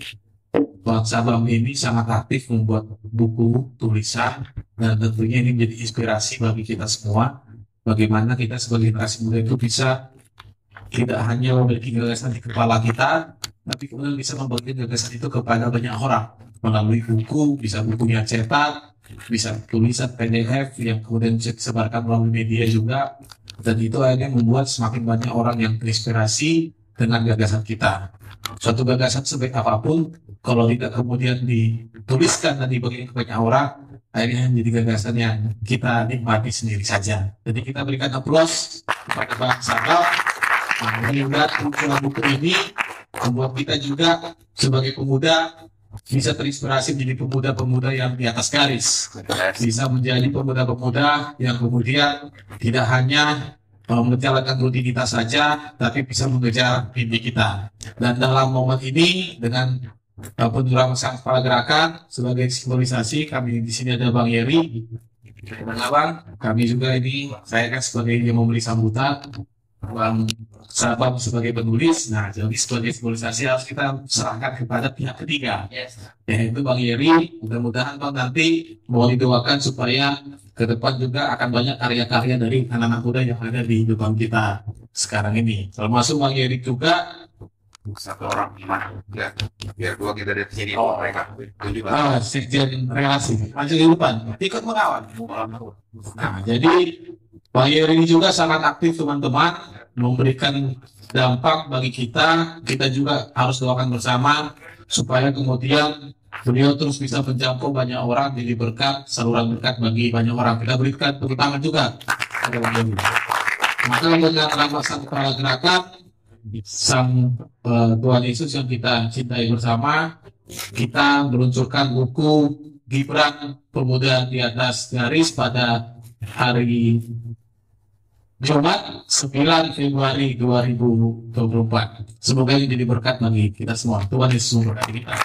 Bangsa Bam ini sangat aktif membuat buku tulisan dan tentunya ini menjadi inspirasi bagi kita semua. Bagaimana kita sebagai generasi muda itu bisa tidak hanya memiliki gagasan di kepala kita, tapi kemudian bisa membagikan gagasan itu kepada banyak orang melalui buku, bisa bukunya cetak, bisa tulisan PDF yang kemudian bisa disebarkan melalui media juga, dan itu akhirnya membuat semakin banyak orang yang terinspirasi dengan gagasan kita. Suatu gagasan sebaik apapun, kalau tidak kemudian dituliskan dan dibagikan ke banyak orang, akhirnya menjadi gagasan yang kita nikmati sendiri saja. Jadi kita berikan aplaus kepada Bang Sabal mengingat buku ini membuat kita juga sebagai pemuda bisa terinspirasi menjadi pemuda-pemuda yang di atas garis, bisa menjadi pemuda-pemuda yang kemudian tidak hanya menjalankan rutinitas saja, tapi bisa mengejar mimpi kita. Dan dalam momen ini dengan penurunan sang kepala gerakan sebagai simbolisasi, kami di sini ada Bang Yeri, Bang Abang, kami juga ini saya kan sebagai yang memberi sambutan, Bang Sabang sebagai penulis. Nah, jadi sebagai simbolisasi harus kita serahkan kepada pihak ketiga, yaitu Bang Yeri. Mudah-mudahan Bang nanti mau didoakan supaya ke depan juga akan banyak karya-karya dari anak-anak muda yang ada di depan kita sekarang ini. Termasuk Bang Yeri juga. Satu orang gimana? Biar gua kita dari sini mereka. Sekjen relasi maju di depan ikut mengawal. Nah, jadi Bang Yeri ini juga sangat aktif teman-teman, memberikan dampak bagi kita. Kita juga harus doakan bersama supaya kemudian beliau terus bisa menjangkau banyak orang, jadi berkat, saluran berkat bagi banyak orang. Kita berikan tepuk tangan juga kepada Bang Yeri. Maka dengan nama sang kepala gerakan, sang Tuhan Yesus yang kita cintai bersama, kita meluncurkan buku Gibran Pemuda di Atas Garis pada hari Jumat 9 Februari 2024. Semoga ini jadi berkat bagi kita semua. Tuhan Yesus memberkati kita.